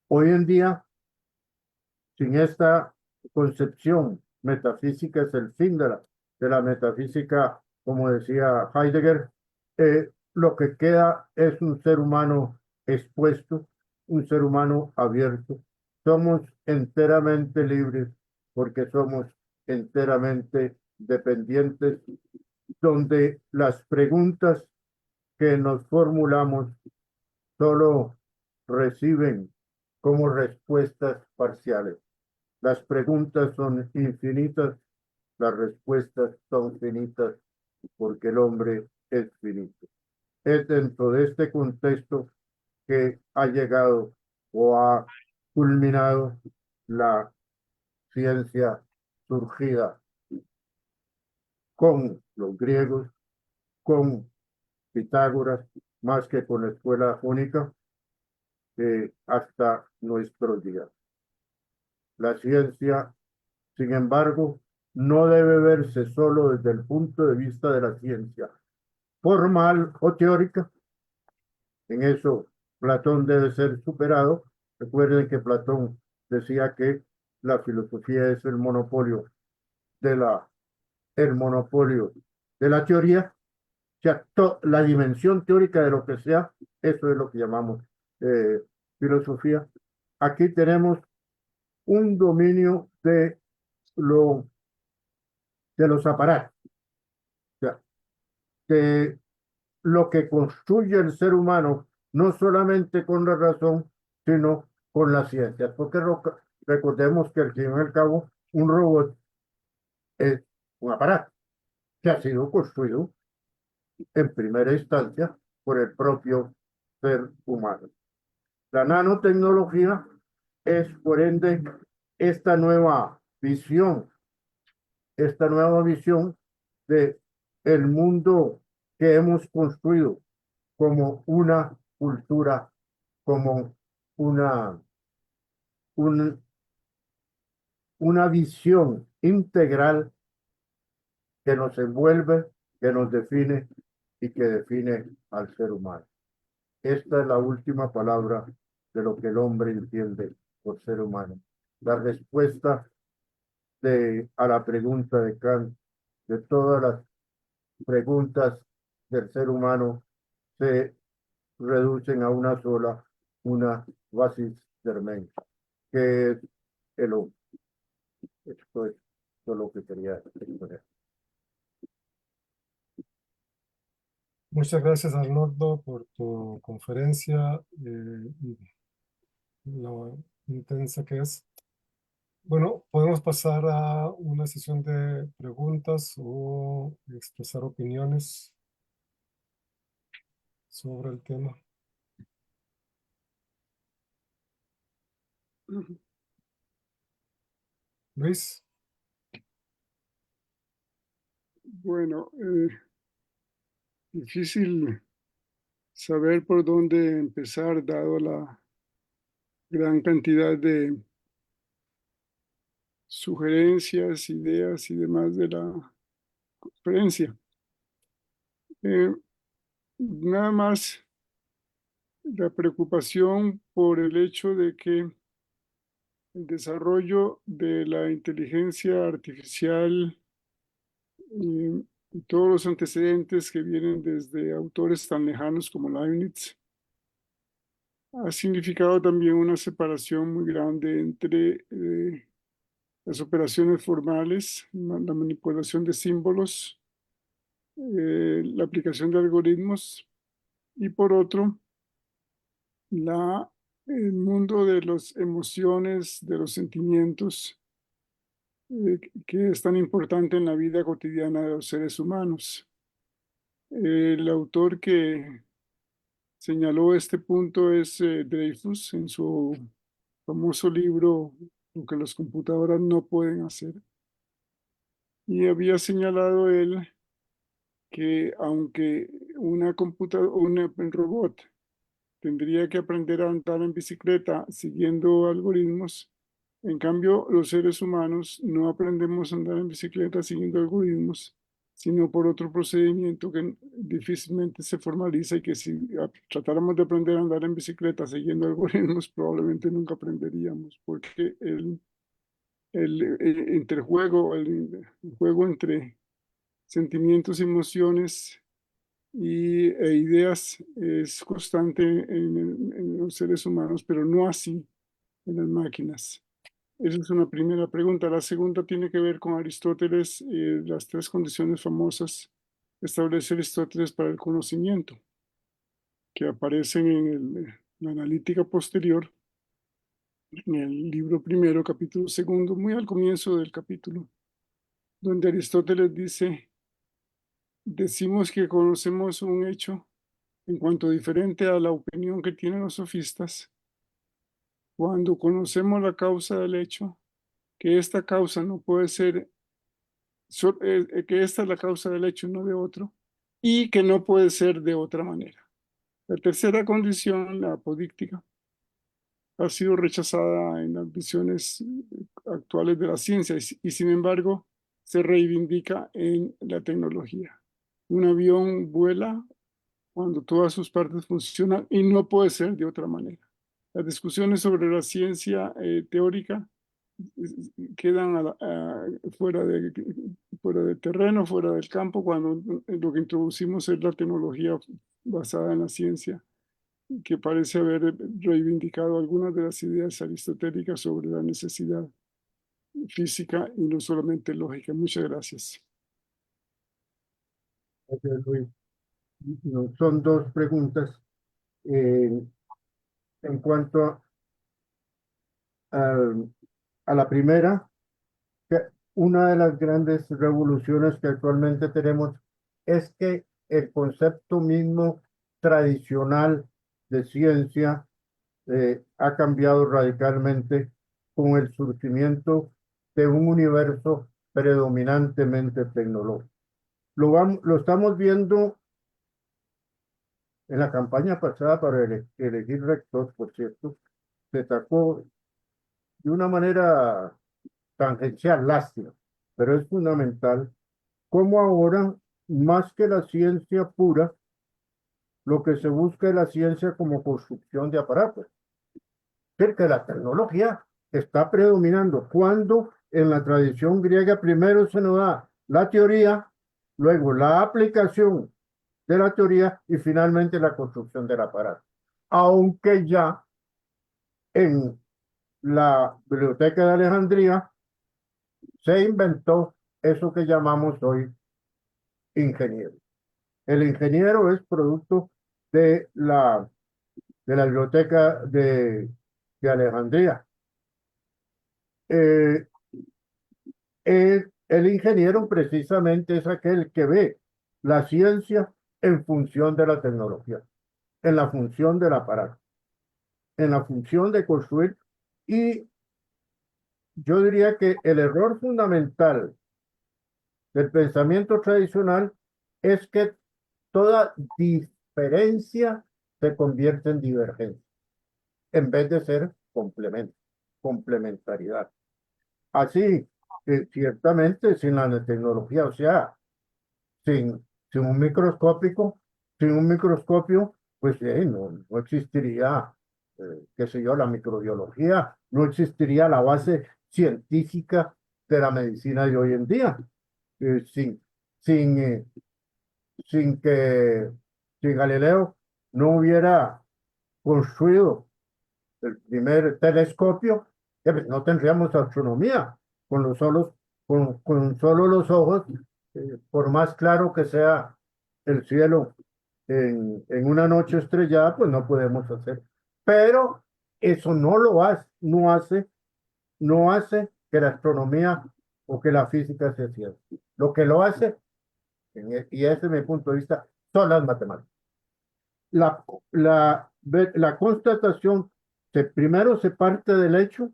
Hoy en día, sin esta concepción metafísica, es el fin de la metafísica, como decía Heidegger. Lo que queda es un ser humano expuesto, un ser humano abierto, somos enteramente libres porque somos enteramente dependientes, donde las preguntas que nos formulamos solo reciben como respuestas parciales. Las preguntas son infinitas, las respuestas son finitas, porque el hombre es finito. Es dentro de este contexto que ha llegado o ha culminado la ciencia surgida con los griegos, con Pitágoras, más que con la escuela única, hasta nuestros días. La ciencia, sin embargo, no debe verse solo desde el punto de vista de la ciencia formal o teórica. En eso Platón debe ser superado. Recuerden que Platón decía que la filosofía es de la, el monopolio de la teoría, o sea, la dimensión teórica de lo que sea, eso es lo que llamamos eh, filosofía. Aquí tenemos un dominio lo, de los aparatos, o sea, de lo que construye el ser humano, no solamente con la razón, sino con la ciencia. Porque recordemos que al fin y al cabo, un robot es un aparato que ha sido construido en primera instancia por el propio ser humano. La nanotecnología es, por ende, esta nueva visión, esta nueva visión de el mundo que hemos construido como una cultura, como una, un- una visión integral que nos envuelve, que nos define y que define al ser humano. Esta es la última palabra de lo que el hombre entiende por ser humano. La respuesta a la pregunta de Kant, de todas las preguntas del ser humano, se reducen a una sola, una basis germen, que es el hombre. Esto es todo lo que quería exponer. Muchas gracias, Arnoldo, por tu conferencia y lo intensa que es. Bueno, podemos pasar a una sesión de preguntas o expresar opiniones sobre el tema. Luis, Bueno, difícil saber por dónde empezar, dado la gran cantidad de sugerencias, ideas y demás de la conferencia. Nada más la preocupación por el hecho de que el desarrollo de la inteligencia artificial y todos los antecedentes que vienen desde autores tan lejanos como Leibniz ha significado también una separación muy grande entre las operaciones formales, la manipulación de símbolos, la aplicación de algoritmos y por otro, el mundo de las emociones, de los sentimientos, que es tan importante en la vida cotidiana de los seres humanos. El autor que señaló este punto es Dreyfus en su famoso libro Lo que las computadoras no pueden hacer. Y había señalado él que aunque un robot tendría que aprender a andar en bicicleta siguiendo algoritmos, en cambio los seres humanos no aprendemos a andar en bicicleta siguiendo algoritmos, sino por otro procedimiento que difícilmente se formaliza y que si tratáramos de aprender a andar en bicicleta siguiendo algoritmos, probablemente nunca aprenderíamos, porque el interjuego, el juego entre sentimientos, emociones e ideas es constante en los seres humanos, pero no así en las máquinas. Esa es una primera pregunta. La segunda tiene que ver con Aristóteles, las tres condiciones famosas que establece Aristóteles para el conocimiento, que aparecen en la analítica posterior, en el libro primero, capítulo segundo, muy al comienzo del capítulo, donde Aristóteles dice, decimos que conocemos un hecho en cuanto diferente a la opinión que tienen los sofistas, cuando conocemos la causa del hecho, que esta causa no puede ser, que esta es la causa del hecho, no de otro, y que no puede ser de otra manera. La tercera condición, la apodíctica, ha sido rechazada en las visiones actuales de la ciencia y sin embargo se reivindica en la tecnología. Un avión vuela cuando todas sus partes funcionan y no puede ser de otra manera. Las discusiones sobre la ciencia teórica quedan fuera de terreno, fuera del campo, cuando lo que introducimos es la tecnología basada en la ciencia, que parece haber reivindicado algunas de las ideas aristotélicas sobre la necesidad física y no solamente lógica. Muchas gracias. Gracias, Luis. No, son dos preguntas. Eh, en cuanto a, a la primera, que una de las grandes revoluciones que actualmente tenemos es que el concepto mismo tradicional de ciencia ha cambiado radicalmente con el surgimiento de un universo predominantemente tecnológico. Lo estamos viendo en la campaña pasada para elegir rector, por cierto, se sacó de una manera tangencial, lástima, pero es fundamental cómo ahora, más que la ciencia pura, lo que se busca es la ciencia como construcción de aparatos. Que la tecnología está predominando. Cuando en la tradición griega primero se nos da la teoría, luego la aplicación de la teoría y finalmente la construcción del aparato. Aunque ya en la Biblioteca de Alejandría se inventó eso que llamamos hoy ingeniero. El ingeniero es producto de la Biblioteca de Alejandría. Eh, el ingeniero precisamente es aquel que ve la ciencia en función de la tecnología, en la función del aparato, en la función de construir. Y yo diría que el error fundamental del pensamiento tradicional es que toda diferencia se convierte en divergencia, en vez de ser complemento, complementariedad. Así, ciertamente, sin la tecnología, o sea, sin un microscópico, sin un microscopio, pues no existiría, qué sé yo, la microbiología, no existiría la base científica de la medicina de hoy en día. Eh, sin, sin, sin que si Galileo no hubiera construido el primer telescopio, pues no tendríamos astronomía. Con solo los ojos, por más claro que sea el cielo en una noche estrellada, pues no podemos hacer. Pero eso no hace que la astronomía o que la física sea cierta. Lo que lo hace, y ese es mi punto de vista, son las matemáticas. La, la constatación, primero se parte del hecho,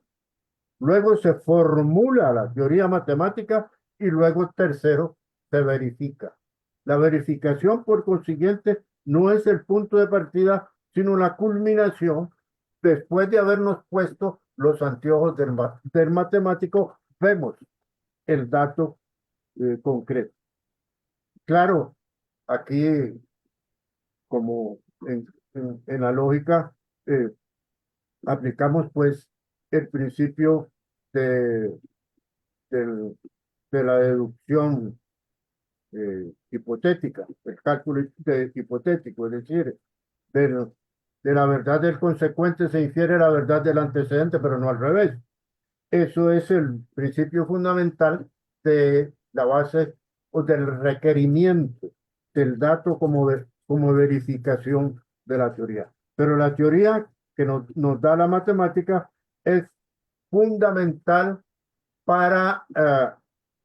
luego se formula la teoría matemática y luego tercero se verifica. La verificación, por consiguiente, no es el punto de partida, sino la culminación después de habernos puesto los anteojos del matemático, vemos el dato concreto. Claro, aquí, como en la lógica, eh, aplicamos pues el principio de, del- de la deducción hipotética, el cálculo hipotético, es decir, del, de la verdad del consecuente se infiere la verdad del antecedente, pero no al revés. Eso es el principio fundamental de la base o del requerimiento del dato como verificación de la teoría. Pero la teoría que nos da la matemática es fundamental para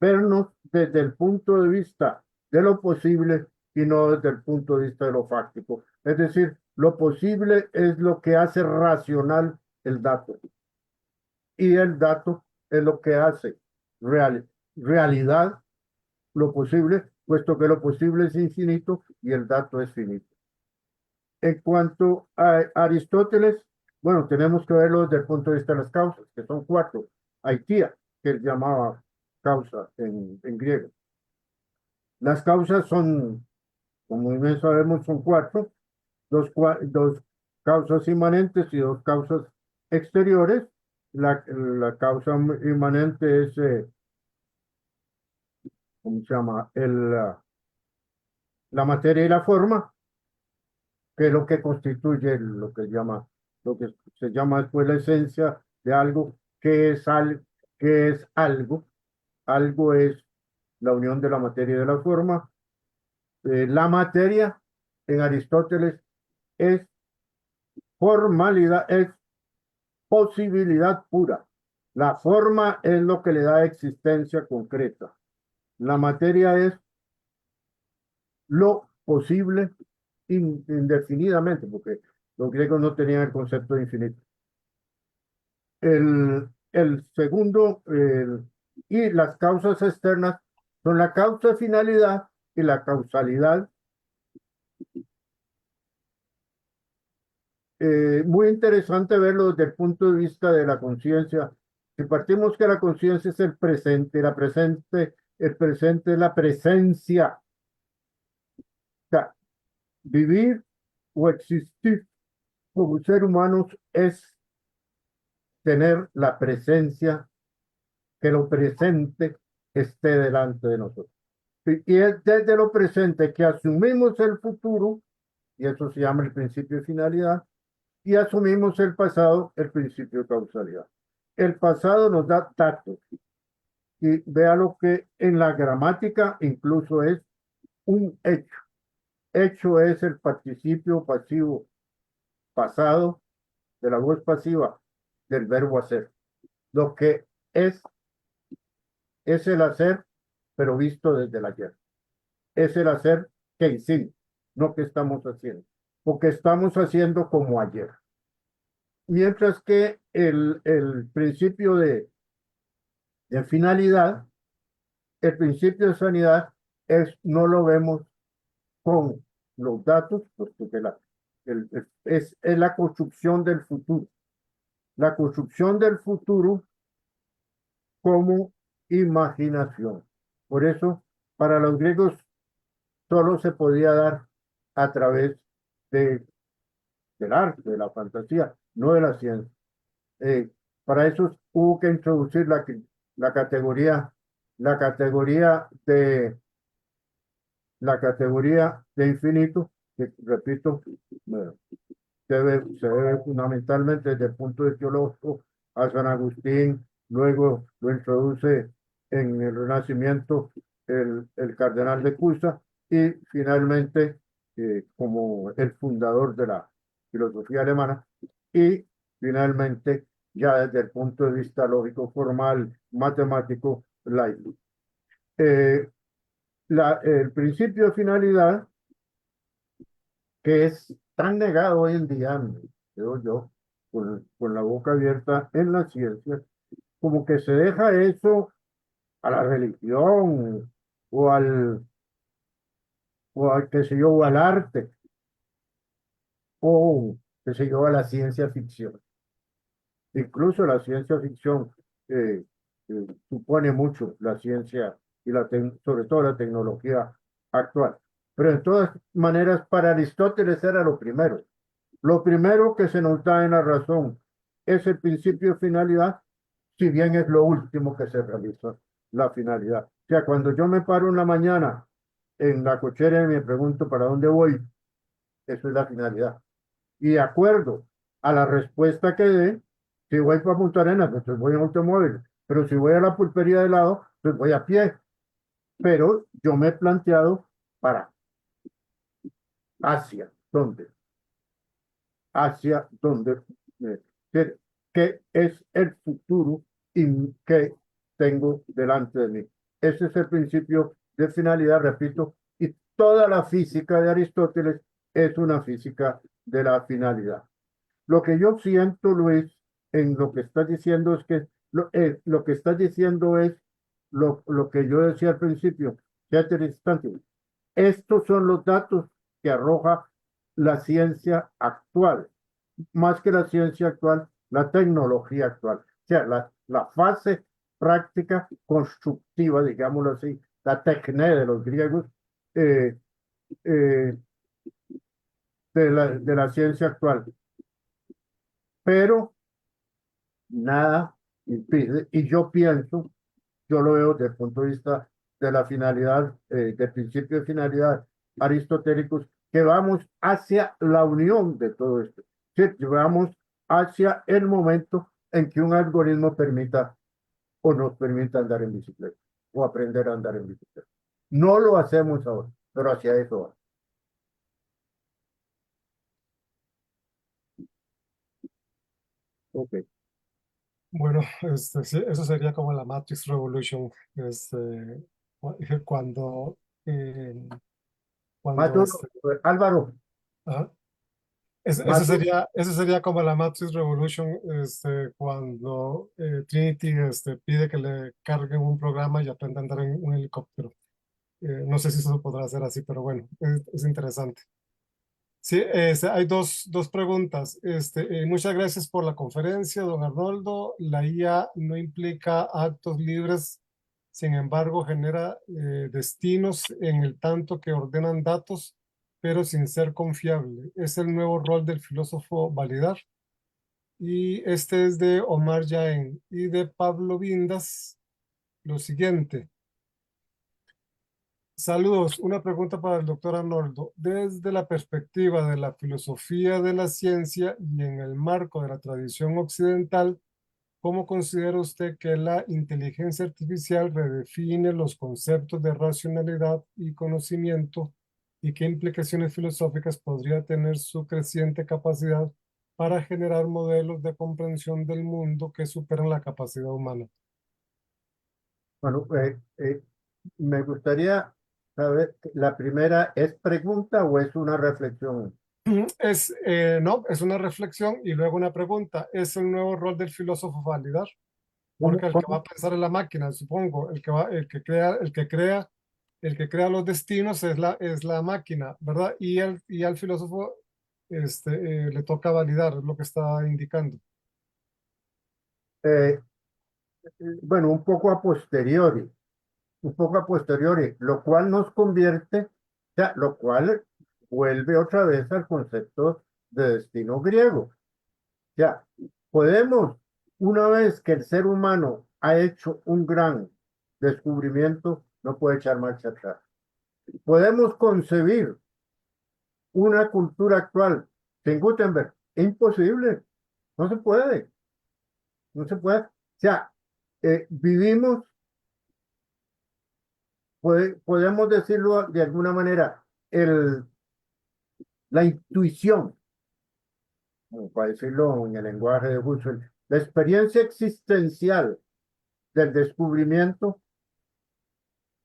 vernos desde el punto de vista de lo posible y no desde el punto de vista de lo fáctico. Es decir, lo posible es lo que hace racional el dato y el dato es lo que hace realidad lo posible, puesto que lo posible es infinito y el dato es finito. En cuanto a Aristóteles, bueno, tenemos que verlo desde el punto de vista de las causas, que son cuatro. Aitia, que él llamaba causa en griego. Las causas son, como bien sabemos, son cuatro, dos causas inmanentes y dos causas exteriores. La causa inmanente es, ¿cómo se llama? La materia y la forma, que es lo que constituye lo que se llama después la esencia de algo, que es algo. Algo es la unión de la materia y de la forma. La materia en Aristóteles es formalidad, es posibilidad pura. La forma es lo que le da existencia concreta. La materia es lo posible indefinidamente, porque los griegos no tenían el concepto de infinito. El segundo, y las causas externas son la causa finalidad y la causalidad. Muy interesante verlo desde el punto de vista de la conciencia. Si partimos que la conciencia es el presente es la presencia. O sea, vivir o existir como ser humanos es tener la presencia, que lo presente esté delante de nosotros. Y es desde lo presente que asumimos el futuro, y eso se llama el principio de finalidad, y asumimos el pasado, el principio de causalidad. El pasado nos da datos, y vea lo que en la gramática incluso es un hecho. Hecho es el participio pasivo pasado de la voz pasiva del verbo hacer. Lo que es el hacer, pero visto desde el ayer. Es el hacer que hicimos, no que estamos haciendo, porque estamos haciendo como ayer. Mientras que el principio de finalidad, el principio de sanidad no lo vemos con los datos, porque es la construcción del futuro. La construcción del futuro como imaginación. Por eso, para los griegos, solo se podía dar a través de, del arte, de la fantasía, no de la ciencia. Para eso hubo que introducir la categoría, la categoría de, la categoría de infinito, que repito, se debe fundamentalmente desde el punto de teológico a San Agustín, luego lo introduce en el Renacimiento el cardenal de Cusa y finalmente como el fundador de la filosofía alemana y finalmente ya desde el punto de vista lógico, formal, matemático, Leibniz. El principio de finalidad, que es tan negado hoy en día, creo yo, con la boca abierta en la ciencia, como que se deja eso a la religión o al qué sé yo, o al arte, o qué sé yo, a la ciencia ficción. Incluso la ciencia ficción supone mucho la ciencia y sobre todo la tecnología actual. Pero de todas maneras, para Aristóteles era lo primero. Lo primero que se nos da en la razón es el principio de finalidad, si bien es lo último que se realiza, la finalidad. O sea, cuando yo me paro en la mañana en la cochera y me pregunto para dónde voy, eso es la finalidad. Y de acuerdo a la respuesta que dé, si voy para Punta Arenas, entonces voy en automóvil, pero si voy a la pulpería de lado, pues voy a pie. Pero yo me he planteado para Asia, ¿dónde? Hacia donde, que, que es el futuro y que tengo delante de mí. Ese es el principio de finalidad, repito, y toda la física de Aristóteles es una física de la finalidad. Lo que yo siento, Luis, en lo que estás diciendo es que lo que estás diciendo es lo que yo decía al principio. Fíjate el instante. Estos son los datos que arroja la ciencia actual, más que la ciencia actual, la tecnología actual. O sea, la fase práctica constructiva, digámoslo así, la tecné de los griegos, eh, eh, de la ciencia actual. Pero nada impide, y yo pienso, yo lo veo desde el punto de vista de la finalidad, del principio de finalidad aristotélicos, que vamos hacia la unión de todo esto. Que vamos hacia el momento en que un algoritmo permita o nos permita andar en bicicleta o aprender a andar en bicicleta. No lo hacemos ahora, pero hacia eso va. Ok. Bueno, sí, eso sería como la Matrix Revolution, cuando, eh, cuando Maduro, Álvaro, ajá. Maduro, Ese sería como la Matrix Revolution, cuando Trinity pide que le carguen un programa y aprenda a andar en un helicóptero. No sé si eso podrá ser así, pero bueno, es interesante. Sí, hay dos preguntas. Muchas gracias por la conferencia, don Arnoldo. La IA no implica actos libres, sin embargo, genera destinos en el tanto que ordenan datos, pero sin ser confiable. Es el nuevo rol del filósofo validar. Y este es de Omar Jaén y de Pablo Vindas. Lo siguiente. Saludos. Una pregunta para el doctor Arnoldo. Desde la perspectiva de la filosofía de la ciencia y en el marco de la tradición occidental, ¿cómo considera usted que la inteligencia artificial redefine los conceptos de racionalidad y conocimiento y qué implicaciones filosóficas podría tener su creciente capacidad para generar modelos de comprensión del mundo que superan la capacidad humana? bueno, me gustaría saber, ¿la primera es pregunta o es una reflexión? No, es una reflexión y luego una pregunta. ¿Es el nuevo rol del filósofo validar? Porque el que va ¿Cómo? a pensar en la máquina, supongo, el que crea los destinos es la máquina, ¿verdad? Y al filósofo le toca validar, es lo que está indicando. Eh, bueno, un poco a posteriori, lo cual nos convierte, o sea, lo cual vuelve otra vez al concepto de destino griego. O sea, podemos, una vez que el ser humano ha hecho un gran descubrimiento, no puede echar marcha atrás. Podemos concebir una cultura actual sin Gutenberg. Imposible, no se puede, no se puede. O sea, vivimos, podemos decirlo de alguna manera, la intuición, como para decirlo en el lenguaje de Husserl, la experiencia existencial del descubrimiento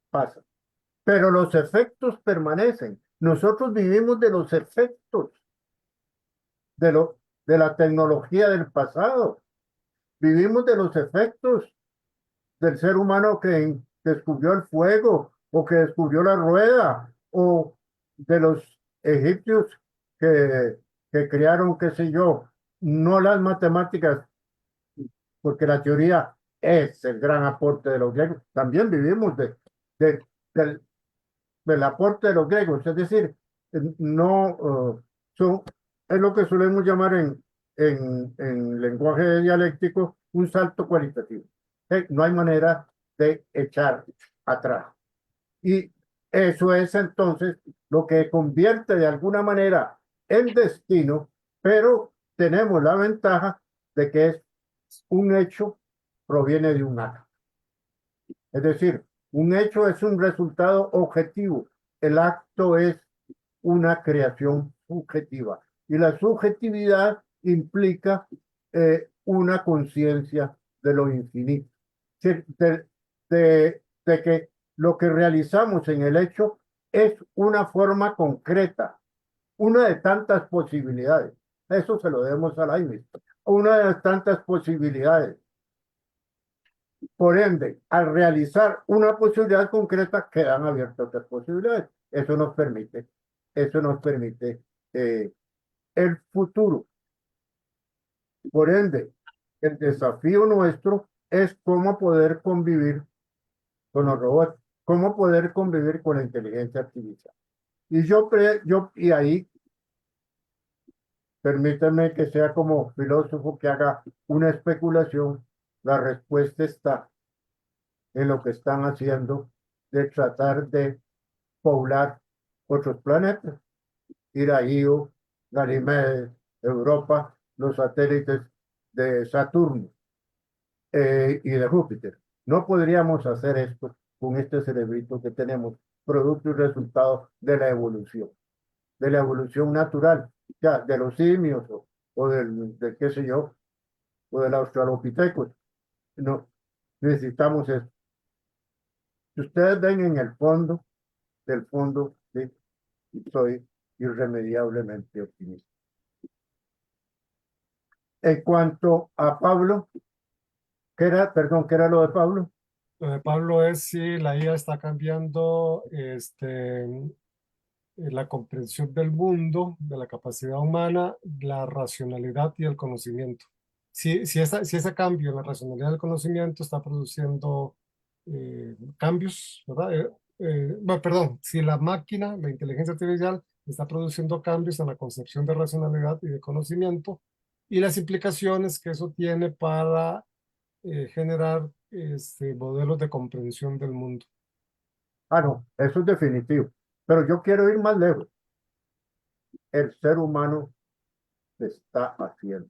pasa, pero los efectos permanecen. Nosotros vivimos de los efectos de la tecnología del pasado, vivimos de los efectos del ser humano que descubrió el fuego o que descubrió la rueda o de los egipcios que crearon, qué sé yo, no las matemáticas, porque la teoría es el gran aporte de los griegos. También vivimos de- del, del aporte de los griegos, es decir, no son, es lo que solemos llamar en lenguaje dialéctico un salto cualitativo. No hay manera de echar atrás. Y eso es entonces lo que convierte de alguna manera el destino pero tenemos la ventaja de que es un hecho proviene de un acto. Es decir, un hecho es un resultado objetivo, el acto es una creación subjetiva y la subjetividad implica una conciencia de lo infinito, de que lo que realizamos en el hecho es una forma concreta, una de tantas posibilidades. Eso se lo debemos a Leibniz. Una de las tantas posibilidades. Por ende, al realizar una posibilidad concreta, quedan abiertas otras posibilidades. Eso nos permite el futuro. Por ende, el desafío nuestro es cómo poder convivir con los robots, cómo poder convivir con la inteligencia artificial. Y ahí, permítanme que sea como filósofo que haga una especulación, la respuesta está en lo que están haciendo de tratar de poblar otros planetas. Io, Ganímedes, Europa, los satélites de Saturno y de Júpiter. No podríamos hacer esto con este cerebrito que tenemos, producto y resultado de la evolución natural, ya de los simios o del qué sé yo, o del australopithecus. No, necesitamos esto. Si ustedes ven en el fondo, del fondo, ¿sí? Soy irremediablemente optimista. En cuanto a Pablo, perdón, ¿qué era lo de Pablo? Lo de Pablo es si la IA está cambiando la comprensión del mundo, de la capacidad humana, la racionalidad y el conocimiento. Si ese cambio en la racionalidad del conocimiento está produciendo cambios, ¿verdad? Bueno, perdón, si la máquina, la inteligencia artificial, está produciendo cambios en la concepción de racionalidad y de conocimiento y las implicaciones que eso tiene para generar modelos de comprensión del mundo. Ah, no, eso es definitivo. Pero yo quiero ir más lejos. El ser humano se está haciendo.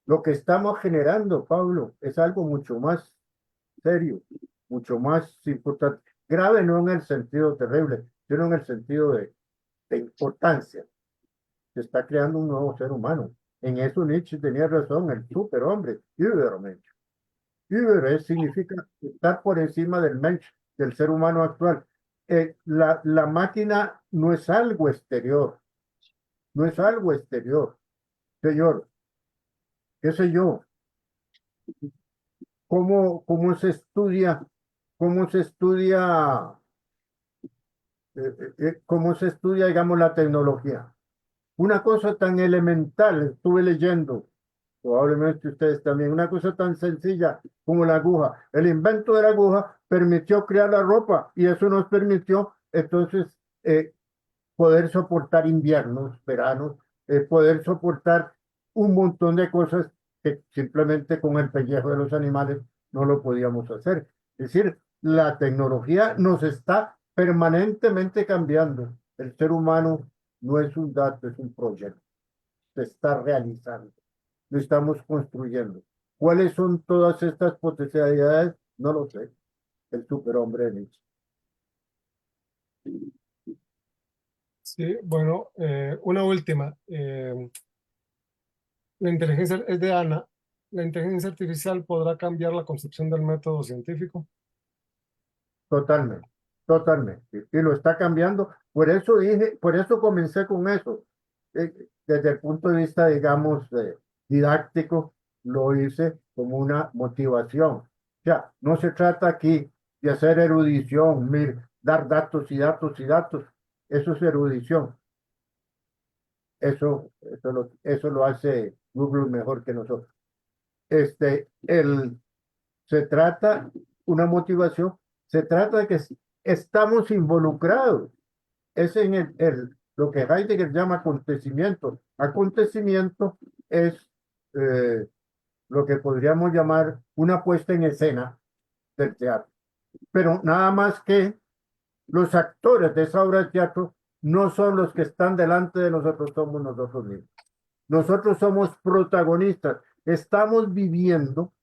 Lo que estamos generando, Pablo, es algo mucho más serio, mucho más importante. Grave no en el sentido terrible, sino en el sentido de importancia. Se está creando un nuevo ser humano. En eso Nietzsche tenía razón, el superhombre, Übermensch. Über significa estar por encima del mensch, del ser humano actual. La máquina no es algo exterior, no es algo exterior. Señor, qué sé yo, cómo se estudia, cómo se estudia, cómo se estudia, digamos, la tecnología. Una cosa tan elemental, estuve leyendo, probablemente ustedes también, una cosa tan sencilla como la aguja. El invento de la aguja permitió crear la ropa y eso nos permitió entonces poder soportar inviernos, veranos, poder soportar un montón de cosas que simplemente con el pellejo de los animales no lo podíamos hacer. Es decir, la tecnología nos está permanentemente cambiando. El ser humano no es un dato, es un proyecto. Se está realizando. Lo estamos construyendo. ¿Cuáles son todas estas potencialidades? No lo sé. El superhombre de Nietzsche. Sí, bueno, una última. La inteligencia es de Ana. ¿La inteligencia artificial podrá cambiar la concepción del método científico? Totalmente, totalmente. Y lo está cambiando. Por eso dije, por eso comencé con eso. Desde el punto de vista, digamos, didáctico, lo hice como una motivación. O sea, no se trata aquí de hacer erudición, dar datos y datos y datos. Eso es erudición. Eso lo hace Google mejor que nosotros. Este, el, Se trata, una motivación, se trata de que estamos involucrados. Es en lo que Heidegger llama acontecimiento. Acontecimiento es lo que podríamos llamar una puesta en escena del teatro. Pero nada más que los actores de esa obra de teatro no son los que están delante de nosotros, somos nosotros mismos. Nosotros somos protagonistas. Estamos viviendo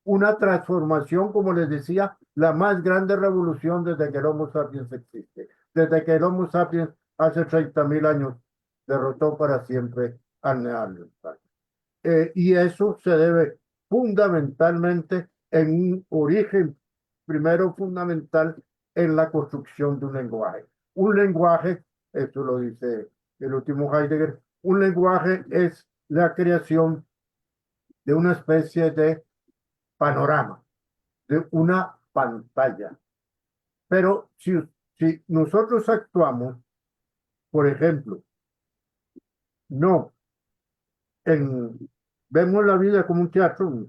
una transformación, como les decía, la más grande revolución desde que el Homo sapiens existe. Desde que el Homo sapiens hace 30.000 años derrotó para siempre al Neandertal. Y eso se debe fundamentalmente en un origen, primero fundamental, en la construcción de un lenguaje. Un lenguaje, esto lo dice el último Heidegger, un lenguaje es la creación de una especie de panorama, de una pantalla. Pero si nosotros actuamos, por ejemplo, no en, vemos la vida como un teatro,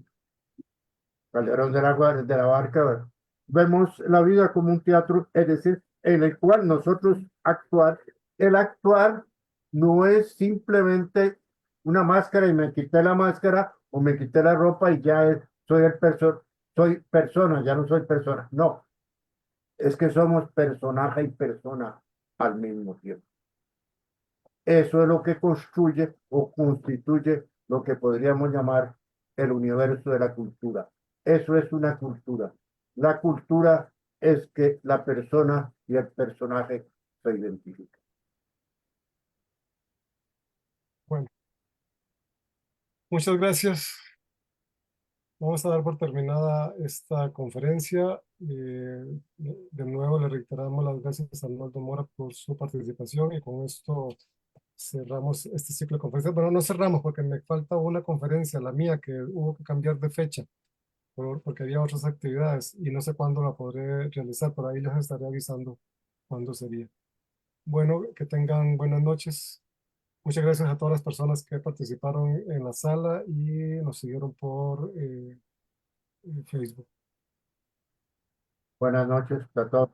Calderón de la Barca, vemos la vida como un teatro, es decir, en el cual nosotros actuar, el actuar no es simplemente una máscara y me quité la máscara o me quité la ropa y ya soy persona, ya no soy persona. No, es que somos personaje y persona al mismo tiempo. Eso es lo que construye o constituye lo que podríamos llamar el universo de la cultura. Eso es una cultura. La cultura es que la persona y el personaje se identifican. Bueno, muchas gracias. Vamos a dar por terminada esta conferencia. De nuevo le reiteramos las gracias a Arnoldo Mora por su participación y con esto cerramos este ciclo de conferencias. Bueno, no cerramos porque me falta una conferencia, la mía, que hubo que cambiar de fecha porque había otras actividades y no sé cuándo la podré realizar, pero ahí les estaré avisando cuándo sería. Bueno, que tengan buenas noches. Muchas gracias a todas las personas que participaron en la sala y nos siguieron por Facebook. Buenas noches a todos.